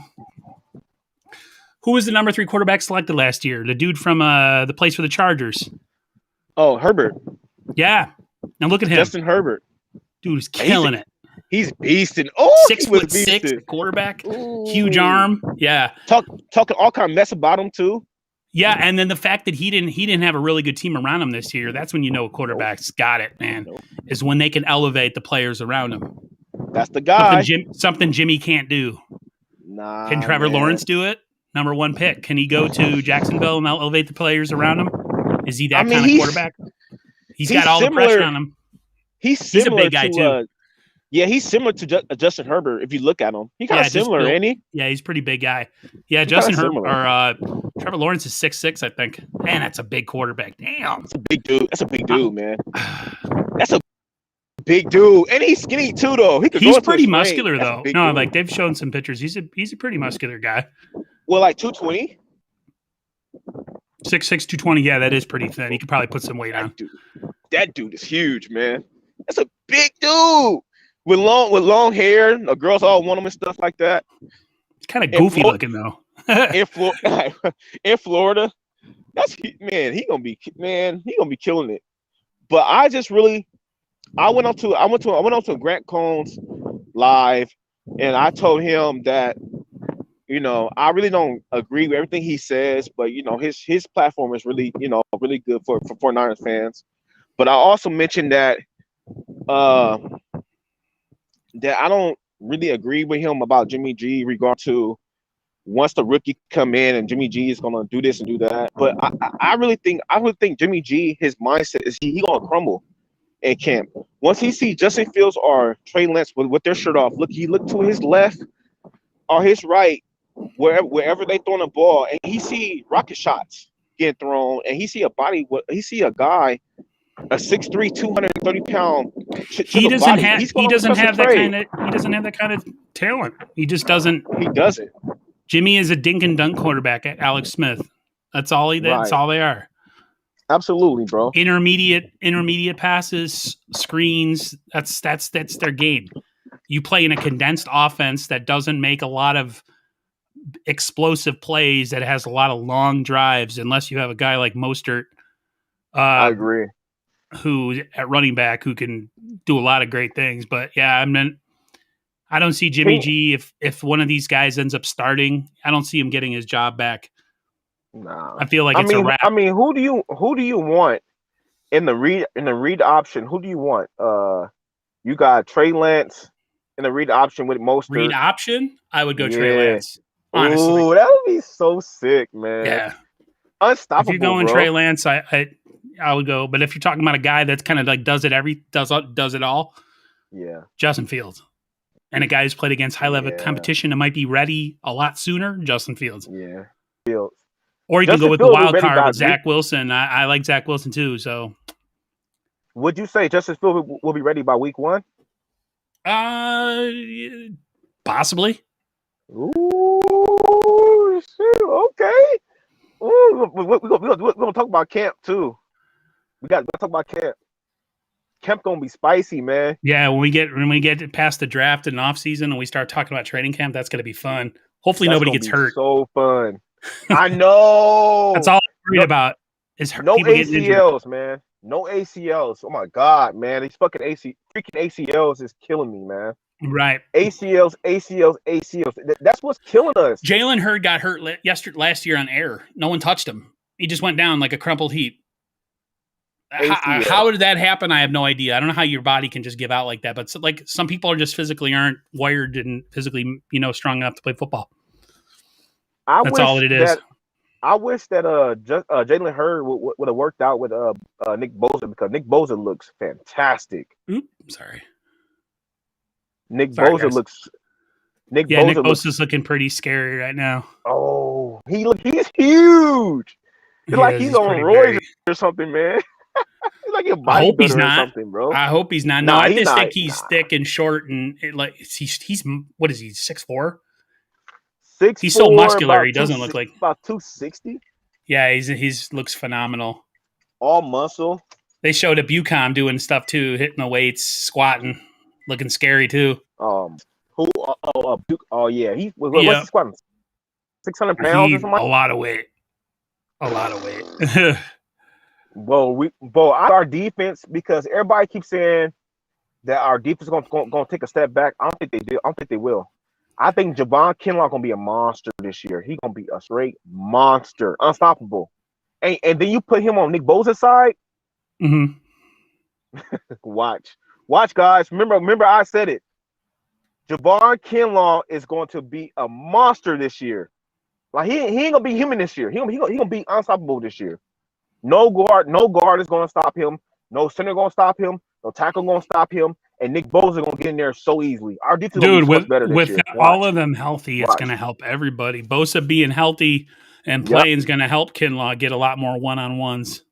Who was the number 3 quarterback selected last year? The dude from the place for the Chargers. Oh, Herbert. Yeah. Now look at him. Justin Herbert. Dude is killing it. He's beasting. Oh, 6'6" quarterback. Ooh. Huge arm. Yeah. Talking all kind of mess about him too. Yeah, and then the fact that he didn't have a really good team around him this year, that's when you know a quarterback's got it, man. Is when they can elevate the players around him. That's the guy. Something Jimmy can't do. Nah. Can Trevor Lawrence do it? Number 1 pick. Can he go to Jacksonville and elevate the players around him? Is he that kind of quarterback? He's got all the pressure on him. He's a big guy too. Yeah, he's similar to Justin Herbert. If you look at him, he's kind of similar, ain't he? Yeah, he's a pretty big guy. Yeah, Justin Herbert or Trevor Lawrence is 6'6", I think. Man, that's a big quarterback. Damn, that's a big dude. That's a big dude, man. That's a big dude, and he's skinny too, though. He's pretty muscular, though. No, like they've shown some pictures. He's a pretty muscular guy. Well, like 220. 6'6", 220. Yeah, that is pretty thin. He could probably put some weight on. That dude is huge, man. That's a big dude. With long hair, the girls all want him and stuff like that. It's kind of goofy looking though. in Florida, he gonna be killing it. But I went up to Grant Cohn's live, and I told him that, I really don't agree with everything he says, but his platform is really really good for 49ers fans. But I also mentioned that I don't really agree with him about Jimmy G regard to once the rookie come in and Jimmy G is gonna do this and do that. But I really think Jimmy G, his mindset is he gonna crumble in camp. Once he sees Justin Fields or Trey Lance with their shirt off, he look to his left or his right, wherever they throwing the ball, and he see rocket shots getting thrown, and he see a guy, a 6'3", 230-pound. He doesn't have that kind of talent. He just doesn't. He doesn't. Jimmy is a dink and dunk quarterback at Alex Smith. That's all That's all they are. Absolutely, bro. Intermediate passes, screens. That's their game. You play in a condensed offense that doesn't make a lot of explosive plays, that has a lot of long drives, unless you have a guy like Mostert. I agree. Who at running back who can do a lot of great things. But yeah, I don't see Jimmy G if one of these guys ends up starting. I don't see him getting his job back. Nah. I feel like it's a wrap. I mean, who do you want in the read option? Who do you want? You got Trey Lance in the read option with Mostert. Read option? I would go Trey Lance. Honestly. Ooh, that would be so sick, man. Yeah. Unstoppable. If you're going Trey Lance, I would go. But if you're talking about a guy that's kind of like does it all, yeah, Justin Fields. And a guy who's played against high level competition and might be ready a lot sooner, Justin Fields. Yeah, Fields. Or you can go with the wild card with Zach Wilson. I like Zach Wilson too. So, would you say Justin Fields will be ready by week 1? Possibly. Ooh, shit. Okay. Ooh, we're gonna talk about camp too. We got to talk about camp. Camp gonna be spicy, man. Yeah, when we get past the draft and off season and we start talking about training camp, that's gonna be fun. Hopefully nobody gets hurt. So fun. I know. That's all I'm worried about is no ACLs, man. No ACLs. Oh my god, man. These freaking ACLs is killing me, man. Right. ACLs. That's what's killing us. Jalen Hurd got hurt last year on air. No one touched him. He just went down like a crumpled heap. How did that happen? I have no idea. I don't know how your body can just give out like that. But like some people are just physically aren't wired and physically, strong enough to play football. That's all it is. I wish that Jalen Hurd would have worked out with Nick Bosa, because Nick Bosa looks fantastic. Oops, sorry. Nick Bosa's looking pretty scary right now. Oh, he's huge. It's like he's on roids or something, man. He's like a bodybuilder or something, bro. I hope he's not. No, I just think he's thick and short, and he's what is he, 6'4"? 6'4", he's so muscular. He doesn't look like about 260. Yeah, he's looks phenomenal. All muscle. They showed a Bucom doing stuff too, hitting the weights, squatting, looking scary too. Who? Oh yeah. What's he squatting? 600 pounds or He's something. a lot of weight. A lot of weight. Our defense, because everybody keeps saying that our defense is going to take a step back. I don't think they do. I don't think they will. I think Javon Kinlaw going to be a monster this year. He's going to be a straight monster, unstoppable. And then you put him on Nick Bosa's side. Mm-hmm. Watch, guys. Remember, I said it. Javon Kinlaw is going to be a monster this year. Like he ain't gonna be human this year. He gonna be unstoppable this year. No guard is gonna stop him. No center gonna stop him. No tackle gonna stop him. And Nick Bosa gonna get in there so easily. Our defense Dude, so much better this year. all of them healthy, it's gonna help everybody. Bosa being healthy and playing is gonna help Kinlaw get a lot more one-on-ones.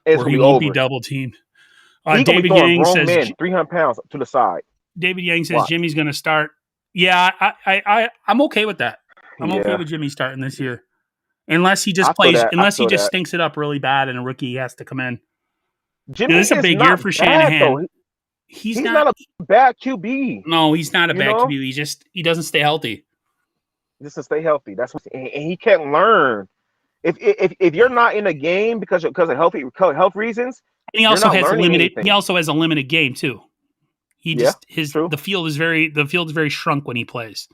Where he won't be double teamed. David Yang says 300 pounds to the side. David Yang says Jimmy's gonna start. Yeah, I'm okay with that. I'm okay with Jimmy starting this year. Unless he just plays, he just stinks it up really bad and a rookie has to come in. Jimmy is a big year for Shanahan. He's not a bad QB. No, he's not a bad QB. He doesn't stay healthy. Just to stay healthy. That's what, and he can't learn. If you're not in a game because of health reasons, and he also has limited. He also has a limited game too. The field is very shrunk when he plays.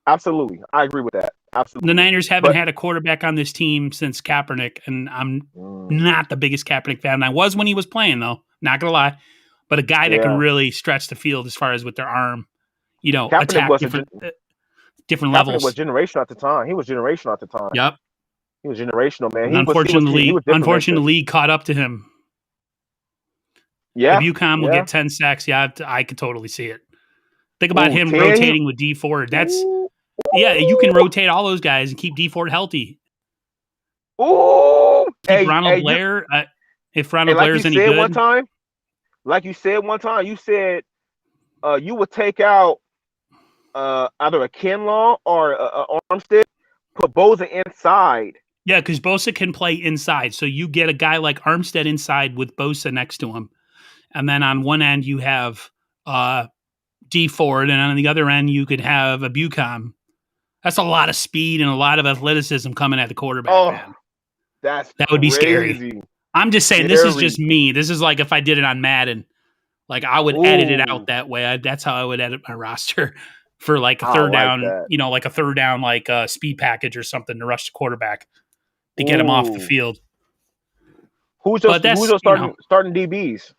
Absolutely, I agree with that. Absolutely. The Niners haven't had a quarterback on this team since Kaepernick, and I'm not the biggest Kaepernick fan. I was when he was playing, though. Not gonna lie, but a guy that can really stretch the field as far as with their arm, attack different levels. Kaepernick was generational at the time. He was generational at the time. Yep, he was generational, man. Unfortunately, the league caught up to him. Yeah, if UConn will get 10 sacks, I could totally see it. Think about him rotating with D Ford. You can rotate all those guys and keep D Ford healthy. Ooh, Ronald Blair. If Ronald Blair's any good, like you said one time, you said you would take out either a Kinlaw or a Armstead, put Bosa inside. Yeah, because Bosa can play inside, so you get a guy like Armstead inside with Bosa next to him, and then on one end you have D Ford, and on the other end you could have a Bucom. That's a lot of speed and a lot of athleticism coming at the quarterback. Man. That would be scary. I'm just saying, this is just me. This is like if I did it on Madden, like I would edit it out that way. That's how I would edit my roster for like a third down, like a third down, like a speed package or something to rush the quarterback to get him off the field. Who's your starting DBs?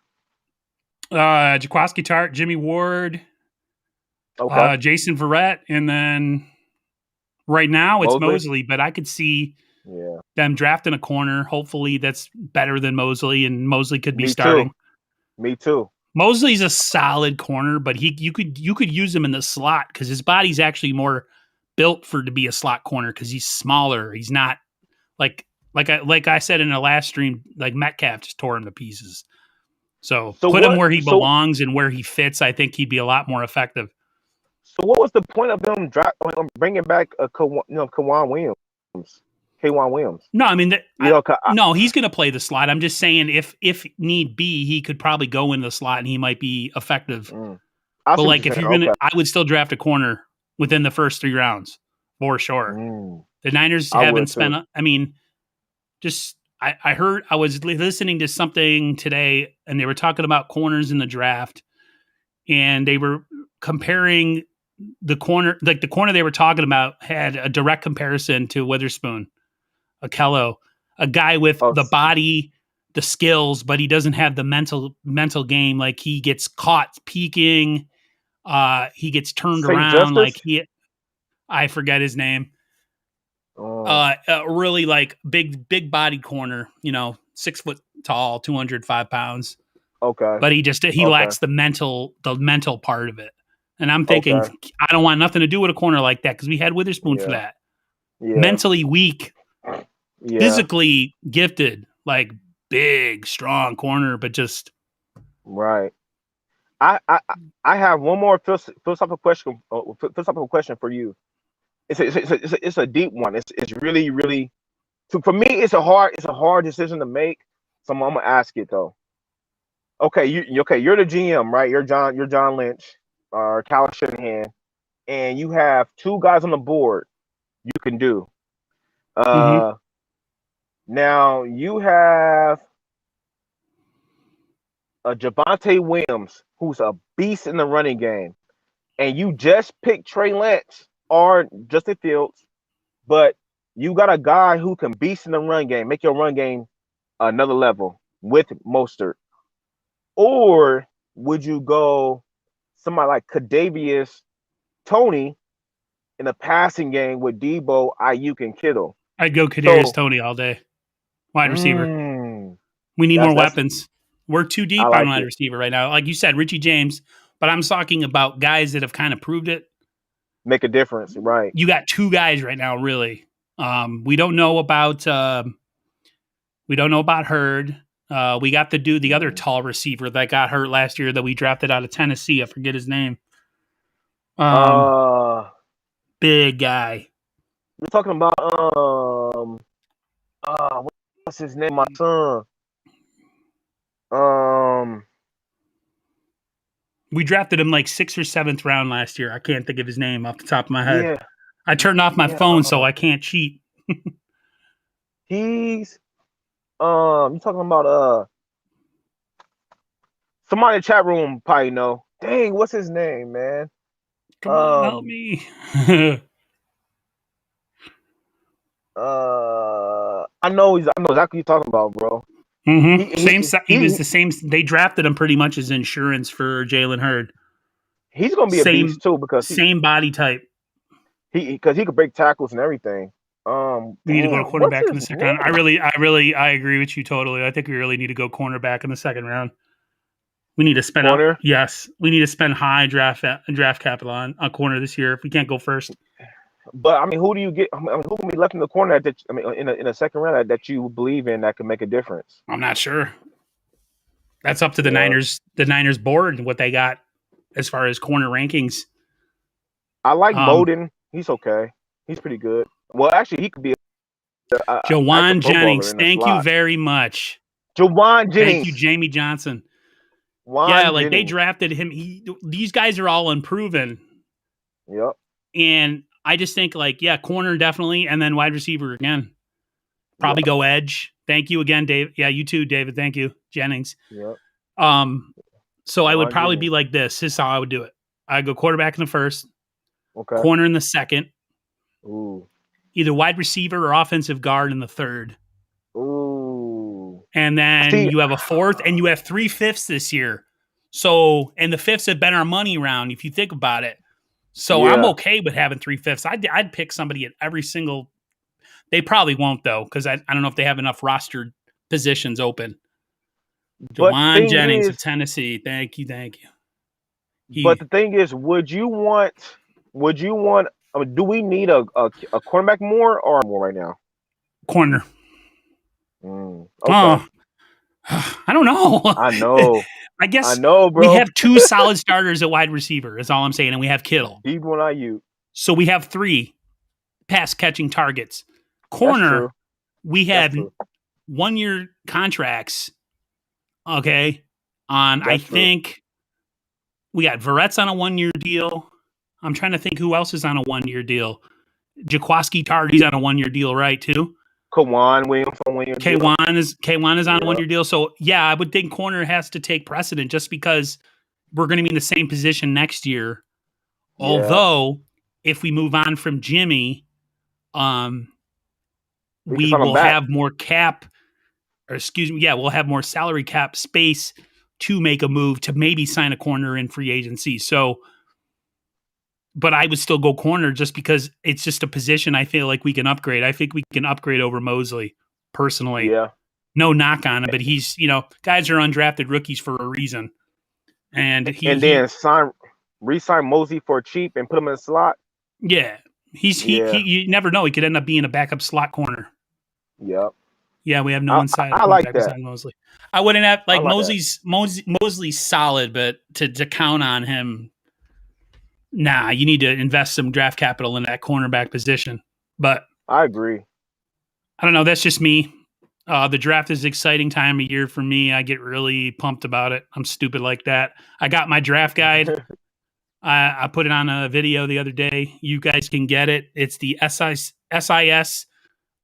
Jaquiski Tartt, Jimmy Ward, Jason Verrett, and then right now it's Mosley, but I could see them drafting a corner. Hopefully that's better than Mosley, and Mosley could be starting. Me too. Mosley's a solid corner, but you could use him in the slot because his body's actually more built to be a slot corner because he's smaller. He's not like I said in the last stream, like Metcalf just tore him to pieces. So put him where he belongs and where he fits. I think he'd be a lot more effective. So what was the point of them bringing back K'Waun Williams? No, I mean, no, he's going to play the slot. I'm just saying if need be, he could probably go in the slot and he might be effective. But like if you're going to, I would still draft a corner within the first 3 rounds for sure. The Niners haven't spent, I was listening to something today and they were talking about corners in the draft and they were comparing the corner they were talking about had a direct comparison to Witherspoon, Okello, a guy with the body, the skills, but he doesn't have the mental game. Like he gets caught peeking. He gets turned around. I forget his name. Really like big bodied corner, 6 foot tall, 205 pounds. Okay. But he lacks the mental part of it. And I'm thinking, I don't want nothing to do with a corner like that because we had Witherspoon for that. Yeah. Mentally weak, physically gifted, like big, strong corner, but just right. I have one more philosophical question for you. It's a deep one. It's really, really. So for me, it's a hard decision to make. So I'm gonna ask it though. Okay, you're the GM, right? You're John Lynch or Kyle Shanahan, and you have 2 guys on the board you can do. Mm-hmm. Uh, Now you have a Javonte Williams, who's a beast in the running game, and you just picked Trey Lance or Justin Fields, but you got a guy who can beast in the run game, make your run game another level with Mostert. Or would you go somebody like Kadarius Tony in a passing game with Debo, Ayuk, and Kittle? I'd go Kadarius So, Toney all day. Wide receiver. mm, We need more that's weapons. We're too I deep on like wide it. receiver right now. Like you said, Richie James, but I'm talking about guys that have kind of proved it. Make a difference, right? You got two guys right now, really. We don't know about Hurd. We got the other tall receiver that got hurt last year that we drafted out of Tennessee. I forget his name. Uh, Big guy. we're talking about what's his name? My son. Um, We drafted him like 6th or 7th round last year. I can't think of his name off the top of my head. yeah, I turned off my yeah. phone so I can't cheat. He's you talking about somebody in the chat room probably know. Dang, what's his name, man? Come on, help Um, me. I know exactly what you're talking about, bro. Mm-hmm. He He was the same. They drafted him pretty much as insurance for Jalen Hurd. he's gonna be a Same beast too because same body type. he could break tackles and everything. We need to go to Damn, what's cornerback in his the second name? round. I agree with you totally. I think we really need to go cornerback in the second round. We need to spend up. Corner. Yes, we need to spend high draft capital on a corner this year if we can't go first. But I mean, who do you get? I mean, who can be left in the corner that I mean, in a second round that you believe in that can make a difference? I'm not sure. That's up to the Yeah. Niners. The Niners board and what they got as far as corner rankings. I like Bowden. He's okay. He's pretty good. Well, actually, he could be a Jawan Pro Bowler Jennings, in the thank you slot. very much. Jawan Thank you, Jennings. Jamie Johnson. Juan Like they Jennings. drafted him. These guys are all unproven. Yep. And I just think corner definitely, and then wide receiver again. Probably go edge. Thank you again, Dave. Yeah, you too, David. Thank you, Jennings. Yep. So I would probably Jennings. be like this. This is how I would do it. I'd go quarterback in the first, Okay. corner in the second, Ooh. either wide receiver or offensive guard in the third. Ooh. And then you have a fourth, and you have 3/5 this year. So, and the fifths have been our money round, if you think about it. So I'm okay with having 3/5. I'd pick somebody at every single. They probably won't though, because I don't know if they have enough rostered positions open. Jawan Jennings of Tennessee. Thank you. But the thing is, would you want? I mean, do we need a cornerback more or more right now? Corner. Okay. Oh, I don't know. I know. I guess I know, bro. we have 2 solid starters at wide receiver, is all I'm saying, and we have Kittle. Debo and Ayuk. So we have 3 pass catching targets. Corner, we had 1-year contracts. Okay. I think we got Veretz on a 1-year deal. I'm trying to think who else is on a 1-year deal. Jaquiski Tardy's on a 1-year deal, right? Too. K'Wan Williams on 1-year deal. K'Wan is on a 1-year deal. So yeah, I would think corner has to take precedent just because we're going to be in the same position next year. Yeah. Although if we move on from Jimmy, we will have more cap, or excuse me, we'll have more salary cap space to make a move to maybe sign a corner in free agency. So, but I would still go corner just because it's just a position I feel like we can upgrade. I think we can upgrade over Mosley personally. Yeah. No knock on him, but he's, guys are undrafted rookies for a reason. And then re-sign Mosley for cheap and put him in the slot. Yeah. You never know. He could end up being a backup slot corner. Yep. Yeah, we have no inside. I like that. Mosley. I wouldn't have Mosley's solid, but to count on him, nah, you need to invest some draft capital in that cornerback position. But I agree. I don't know. That's just me. The draft is an exciting time of year for me. I get really pumped about it. I'm stupid like that. I got my draft guide. I put it on a video the other day. You guys can get it. It's the SIS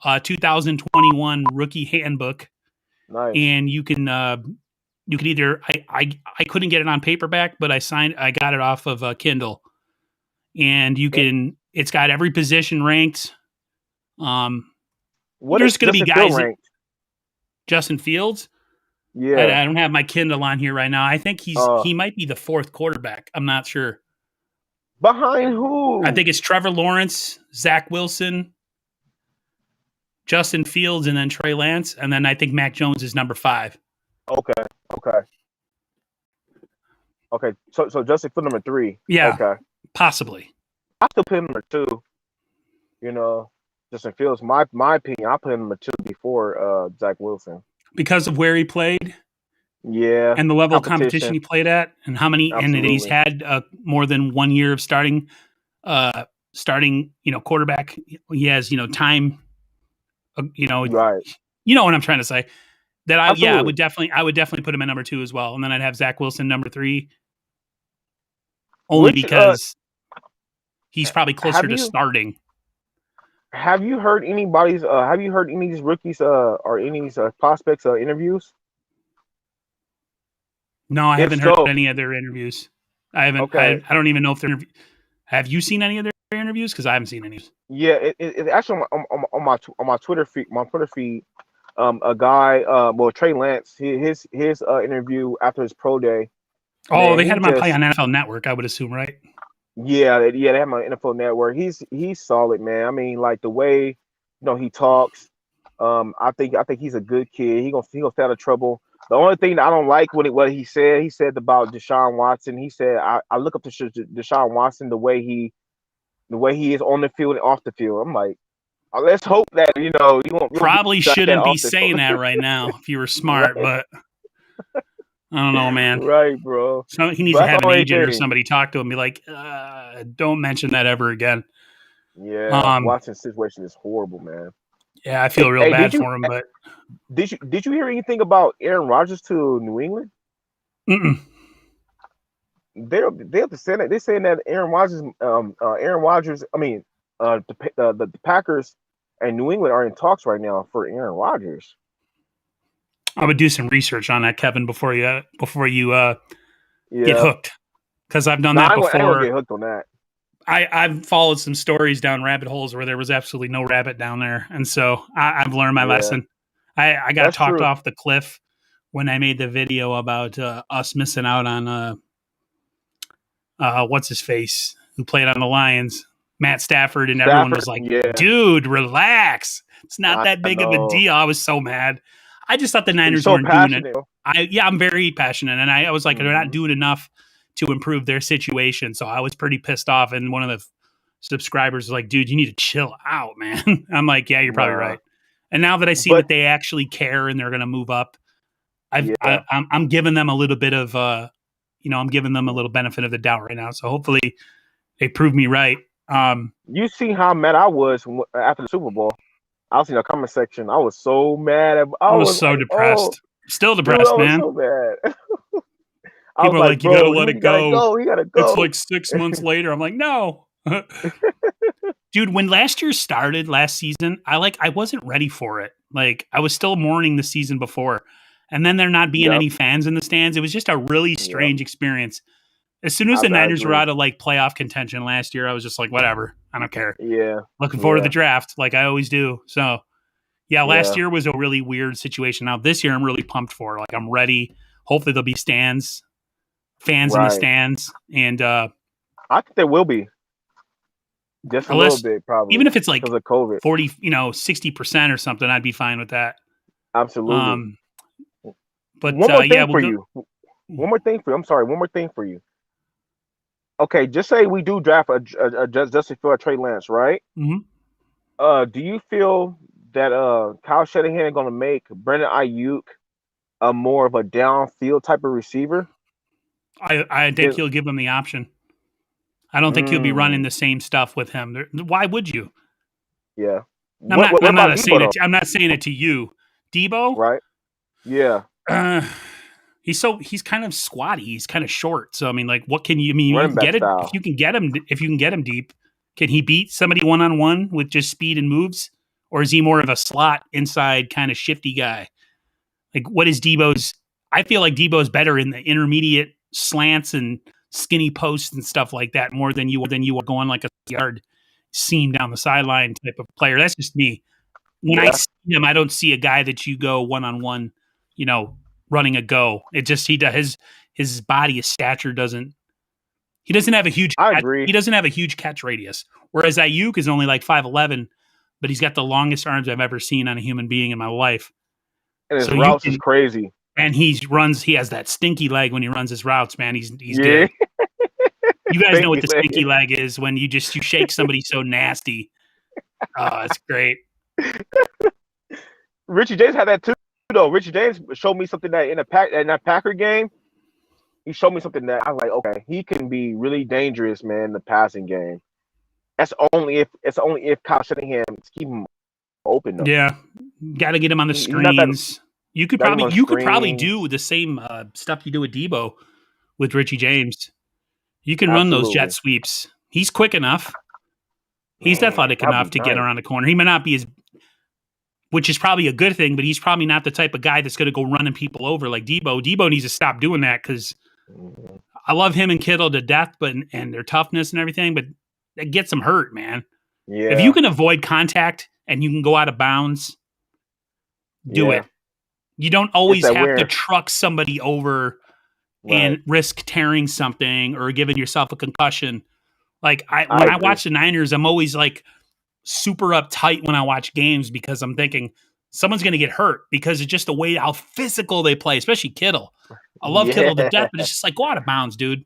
2021 rookie handbook, Nice. and you can either I couldn't get it on paperback, but I got it off of Kindle, and it's got every position ranked. What There's is going to be Justin guys Field ranked? Justin Fields. Yeah. I don't have my Kindle on here right now. I think he might be the fourth quarterback. I'm not sure. Behind who? I think it's Trevor Lawrence, Zach Wilson, Justin Fields, and then Trey Lance, and then I think Mac Jones is number 5. Okay. So Justin Field number 3. Yeah. Okay. Possibly. I still put him number 2. You know, Justin Fields. My opinion, I put him number 2 before Zach Wilson. Because of where he played. Yeah. And the level of competition he played at, and how many, Absolutely. and he's had more than 1 year of starting, quarterback. He has, time, right. You know what I'm trying to say. That I Absolutely. I would definitely put him at number 2 as well, and then I'd have Zach Wilson number 3, only because he's probably closer to starting. Have you heard anybody's? Have you heard any of these rookies or any of these prospects interviews? No, I haven't heard any of their interviews. I haven't. Okay. I don't even know if they're. Have you seen any of their interviews? Because I haven't seen any. Yeah, it's actually on my Twitter feed. A guy, Trey Lance, his interview after his pro day. Oh, they had him on play on NFL Network, I would assume, right? Yeah, they have him on NFL Network. He's solid, man. I mean, like the way he talks. I think he's a good kid. He gonna stay out of trouble. The only thing that I don't like what he said about Deshaun Watson. He said I look up to Deshaun Watson the way he is on the field and off the field. I'm like, let's hope that you won't probably shouldn't be saying that right now if you were smart, right. But I don't know, man. Right, bro. So he needs to have an agent or somebody talk to him and be like, don't mention that ever again. Yeah, Watson's situation is horrible, man. Yeah, I feel real bad for him. But did you hear anything about Aaron Rodgers to New England? Mm-mm. They have to say that. They're saying that Aaron Rodgers. I mean, the Packers and New England are in talks right now for Aaron Rodgers. I would do some research on that, Kevin, before you get hooked, because I've done that before. I won't get hooked on that. I've followed some stories down rabbit holes where there was absolutely no rabbit down there, and so I've learned my lesson. I got talked off the cliff when I made the video about us missing out on what's his face who played on the Lions, Matt Stafford, and everyone was like, "Dude, relax. It's not that big of a deal." I was so mad. I just thought the Niners weren't doing it. I'm very passionate, and I was like, they're not doing enough to improve their situation. So I was pretty pissed off, and one of the subscribers was like, "Dude, you need to chill out, man." I'm like, "Yeah, you're probably right." And now that I see that they actually care and they're going to move up, I'm giving them a little bit of, I'm giving them a little benefit of the doubt right now. So hopefully they prove me right. You see how mad I was after the Super Bowl. I was in the comment section. I was so mad. I was so depressed. Still depressed, man. I was so mad. People are like, you gotta let it go. He gotta go. It's like 6 months later. I'm like, no. Dude, when last year started, last season, I wasn't ready for it. Like, I was still mourning the season before. And then there not being any fans in the stands. It was just a really strange experience. As soon as the Niners were out of like playoff contention last year, I was just like, whatever. I don't care. Yeah. Looking forward to the draft like I always do. So, last year was a really weird situation. Now, this year I'm really pumped for. Like, I'm ready. Hopefully there'll be fans in the stands. And I think there will be. Just a little bit, probably. Even if it's like because of COVID. 40, 60% or something, I'd be fine with that. Absolutely. But one more thing for you. One more thing for you. I'm sorry. One more thing for you. Okay, just say we do draft a Justin Fields or Trey Lance, right? Mm-hmm. Do you feel that Kyle Shanahan is going to make Brandon Ayuk a more of a downfield type of receiver? I think he'll give him the option. I don't think he'll be running the same stuff with him. Why would you? Yeah. I'm not saying it to you. Debo? Right. Yeah. He's kind of squatty. He's kind of short. So I mean, like, what can you get it if you can get him deep? Can he beat somebody 1-on-1 with just speed and moves, or is he more of a slot inside kind of shifty guy? Like, what is Debo's? I feel like Debo's better in the intermediate slants and skinny posts and stuff like that more than you are going like a yard seam down the sideline type of player. That's just me. When I see him, I don't see a guy that you go one-on-one, running a go. It just he does his body, his stature doesn't. He doesn't have a huge. I agree. He doesn't have a huge catch radius. Whereas Ayuk is only like 5'11", but he's got the longest arms I've ever seen on a human being in my life. And his routes is crazy. And he has that stinky leg when he runs his routes, man. He's good. You guys know what the stinky leg is when you shake somebody so nasty. Oh, it's great. Richie James had that too, though. Richie James showed me something that in that Packer game, he showed me something that I was like, okay, he can be really dangerous, man, in the passing game. That's only if Kyle Shanahan keep him open, though. Yeah, got to get him on the screens. You could probably do the same stuff you do with Debo with Richie James. You can run those jet sweeps. He's quick enough. He's athletic enough to get around the corner. He may not be as, which is probably a good thing, but he's probably not the type of guy that's going to go running people over like Debo. Debo needs to stop doing that because I love him and Kittle to death, and their toughness and everything, but that gets them hurt, man. Yeah. If you can avoid contact and you can go out of bounds, do it. You don't always have to truck somebody over and risk tearing something or giving yourself a concussion. Like when I watch the Niners, I'm always like super uptight when I watch games because I'm thinking someone's going to get hurt because it's just the way how physical they play, especially Kittle. I love Kittle to death, but it's just like go out of bounds, dude.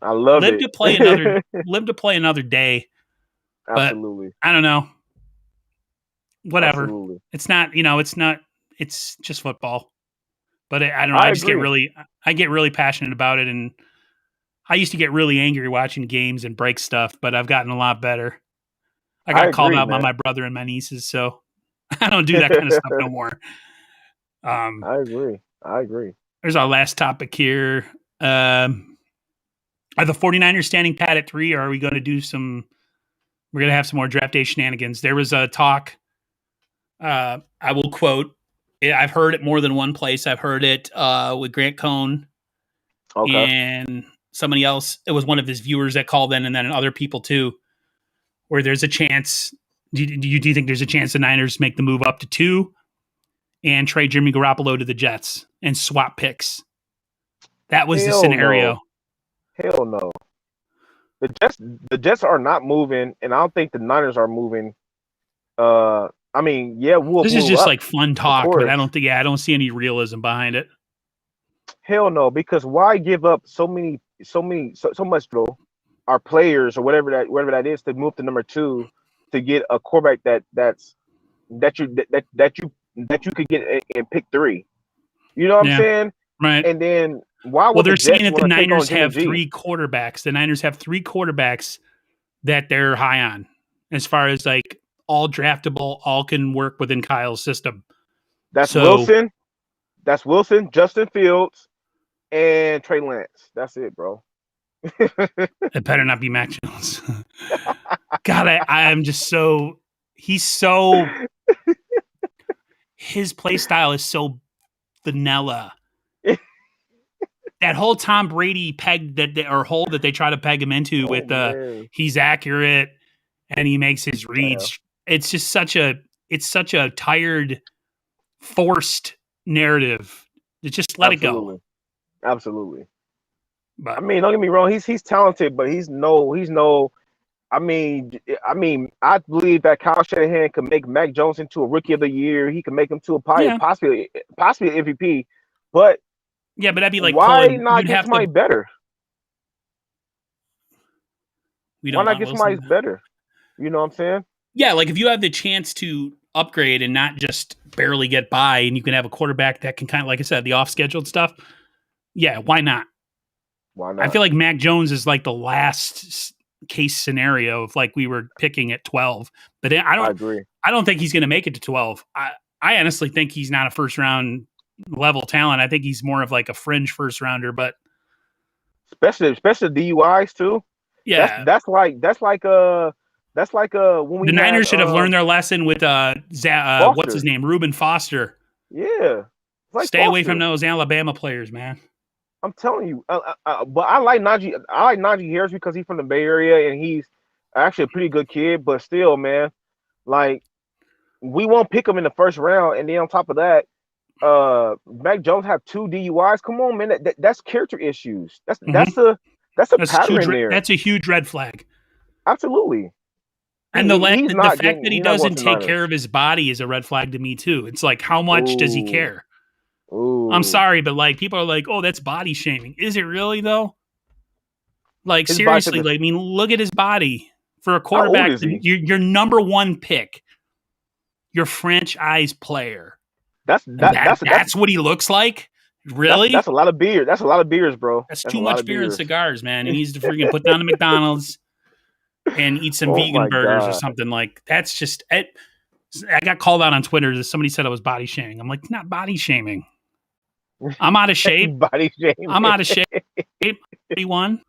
I love live it. Live to play another day. Absolutely. But I don't know. Whatever. Absolutely. It's not. It's just football. But I don't know. I get really passionate about it, and I used to get really angry watching games and break stuff, but I've gotten a lot better. I got called out by my brother and my nieces, so I don't do that kind of stuff no more. I agree. There's our last topic here. Are the 49ers standing pat at 3, or are we going to do we're going to have some more draft day shenanigans? There was a talk, I will quote, I've heard it more than one place. I've heard it with Grant Cohn and somebody else. It was one of his viewers that called in, and then other people too, where there's a chance. Do you think there's a chance the Niners make the move up to 2 and trade Jimmy Garoppolo to the Jets and swap picks? That was the scenario. No. Hell no. The Jets are not moving, and I don't think the Niners are moving. I mean, this is just like fun talk, but I don't see any realism behind it. Hell no, because why give up so much though, our players or whatever that is to move to number 2 to get a quarterback that you could get in pick 3. You know what I'm saying? Right. And then why would they're saying that the Niners have 3 quarterbacks. The Niners have 3 quarterbacks that they're high on as far as like all draftable, all can work within Kyle's system. That's Wilson, Justin Fields, and Trey Lance. That's it, bro. It better not be Mac Jones. God, I am just so his play style is so vanilla. That whole Tom Brady peg hole that they try to peg him into with he's accurate and he makes his reads. Yeah. It's just such a tired, forced narrative. Just let it go. Absolutely. But I mean, don't get me wrong. He's talented, but he's no. I mean, I believe that Kyle Shanahan can make Mac Jones into a Rookie of the Year. He can make him to a possibly MVP. But but that'd be like why not get somebody better? Why not get somebody better? You know what I'm saying? Yeah, like if you have the chance to upgrade and not just barely get by, and you can have a quarterback that can kind of, like I said, the off-scheduled stuff. Yeah, why not? Why not? I feel like Mac Jones is like the last case scenario of like we were picking at 12, but I agree. I don't think he's going to make it to 12. I honestly think he's not a first round level talent. I think he's more of like a fringe first rounder, but especially DUIs too. Yeah, that's like That's like when we The had Niners should have learned their lesson with what's his Foster. name, Reuben Foster. Yeah, it's like Stay away from Foster. those Alabama players, man. I'm telling you. But I like Najee. I like Najee Harris because he's from the Bay Area and he's actually a pretty good kid. But still, man, like we won't pick him in the first round. And then on top of that, Mac Jones have 2 DUIs. Come on, man. That's character issues. That's Mhm. that's a That's pattern huge. there. That's a huge red flag. Absolutely. And He's the not fact that he he's not going doesn't to the take Niners. care of his body is a red flag to me too. It's like, how much does he Ooh. care? Ooh. I'm sorry, but like people are like, oh, that's body shaming. Is it really though? Like His body seriously, took like I mean, look at his body for a How old quarterback. is he? Your number one pick, your franchise player. That's what he looks like. Really? That's a lot of beer. That's a lot of beers, bro. That's a too lot much of beer and beers. cigars, man. He needs to freaking put down the McDonald's and eat some Oh vegan my burgers or God. something. Like that's just it. I got called out on Twitter. Somebody said I was body shaming. I'm like, not body shaming. I'm out of shape. Body shame. I'm out of shape. 81,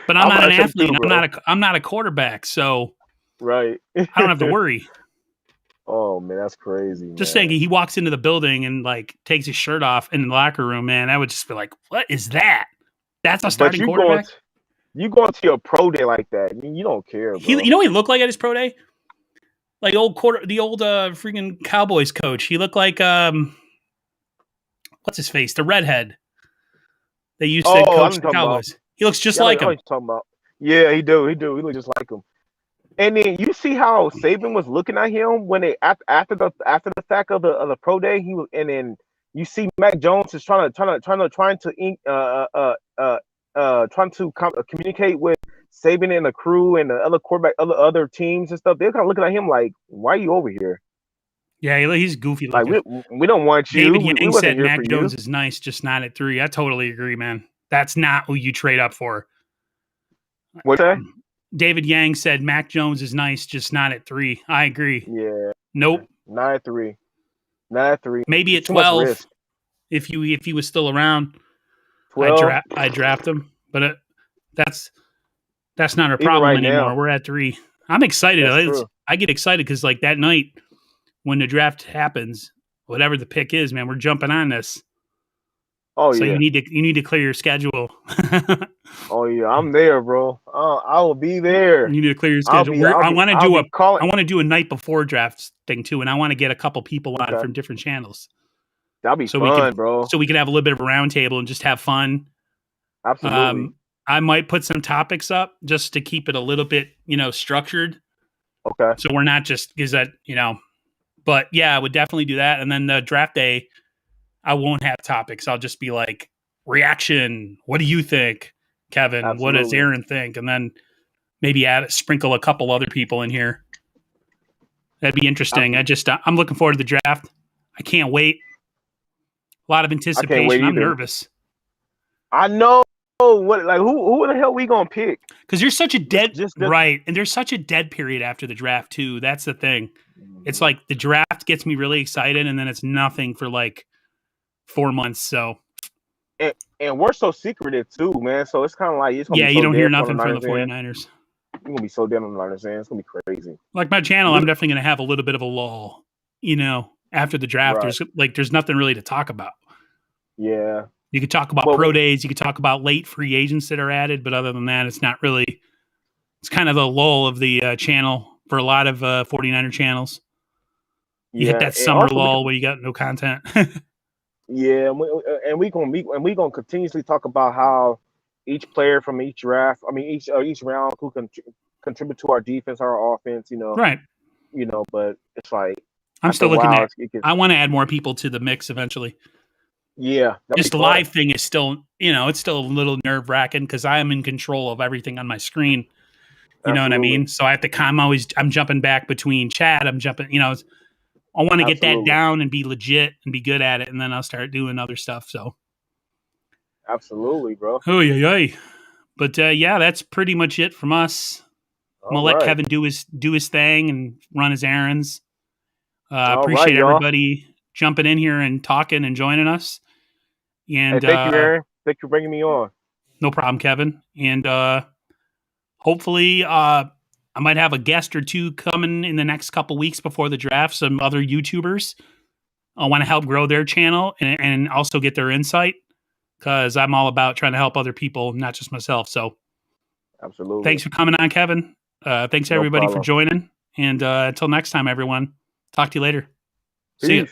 but I'm not out an of shape athlete. too, bro. I'm not a quarterback, so Right. I don't have to worry. Oh man, that's crazy. Just man. saying, he walks into the building and like takes his shirt off in the locker room, man. I would just be like, what is that? That's a starting quarterback. You going to your pro day like that? You don't care, bro. You know what he looked like at his pro day? Like the old freaking Cowboys coach. He looked like what's his face? The redhead. They used to coach the Cowboys. He looks just like him. Talking about. Yeah, he do. He look just like him. And then you see how Saban was looking at him when they after the fact of the pro day. He was, and then you see Mac Jones is trying to communicate with Saban and the crew and the other quarterback, other teams and stuff. They're kind of looking at him like, "Why are you over here?" Yeah, he's goofy Like looking. we don't want you. David Yang said Mac Jones you. is nice, just not at 3. I totally agree, man. That's not who you trade up for. What's that? David Yang said Mac Jones is nice, just not at 3. I agree. Yeah. Nope. 9-3. 9-3. Maybe at 12 if he was still around. 12. I draft him, but that's not a problem right anymore. now. We're at 3. I'm excited. I get excited because like that night when the draft happens, whatever the pick is, man, we're jumping on this. Oh so yeah. you need to clear your schedule. Oh yeah, I'm there, bro. I will be there. You need to clear your schedule. I want to do a night before draft thing too, and I want to get a couple people on from different channels. That'll be fun, bro. So we can have a little bit of a roundtable and just have fun. Absolutely. I might put some topics up just to keep it a little bit, structured. Okay. So we're not just but yeah, I would definitely do that. And then the draft day, I won't have topics. I'll just be like, reaction. What do you think, Kevin? Absolutely. What does Aaron think? And then maybe sprinkle a couple other people in here. That'd be interesting. I'm looking forward to the draft. I can't wait. A lot of anticipation. I'm nervous. I know. What who the hell we gonna pick? Because there's such a right, and there's such a dead period after the draft too. That's the thing. It's like the draft gets me really excited, and then it's nothing for like 4 months. So, and we're so secretive too, man. So it's kind of like you don't hear nothing from the 49ers. You're gonna be so dead on the Niners, man. It's gonna be crazy. Like my channel, I'm definitely gonna have a little bit of a lull. After the draft, there's nothing really to talk about. Yeah. You could talk about pro days. You could talk about late free agents that are added. But other than that, it's not really – it's kind of the lull of the channel for a lot of 49er channels. You hit that summer lull where you got no content. Yeah, and we're gonna continuously talk about how each player from each draft, each round who can contribute to our defense, our offense, Right. But it's like I'm still looking at – I want to add more people to the mix eventually. Yeah. Just the live thing is still, it's still a little nerve-wracking because I am in control of everything on my screen. You know what I mean? So I have to I'm jumping back between chat. I'm jumping, I want to get that down and be legit and be good at it. And then I'll start doing other stuff. So. Absolutely, bro. Oh, yeah. But yeah, that's pretty much it from us. I'm going to let Kevin do his thing and run his errands. Appreciate everybody jumping in here and talking and joining us. And thank you, Aaron. Thank you for bringing me on. No problem, Kevin. And hopefully, I'm I might have a guest or two coming in the next couple weeks before the draft. Some other YouTubers. I want to help grow their channel and also get their insight because I'm all about trying to help other people, not just myself. So Absolutely. thanks for coming on, Kevin. Thanks everybody for joining. And until next time, everyone. Talk to you later. See you.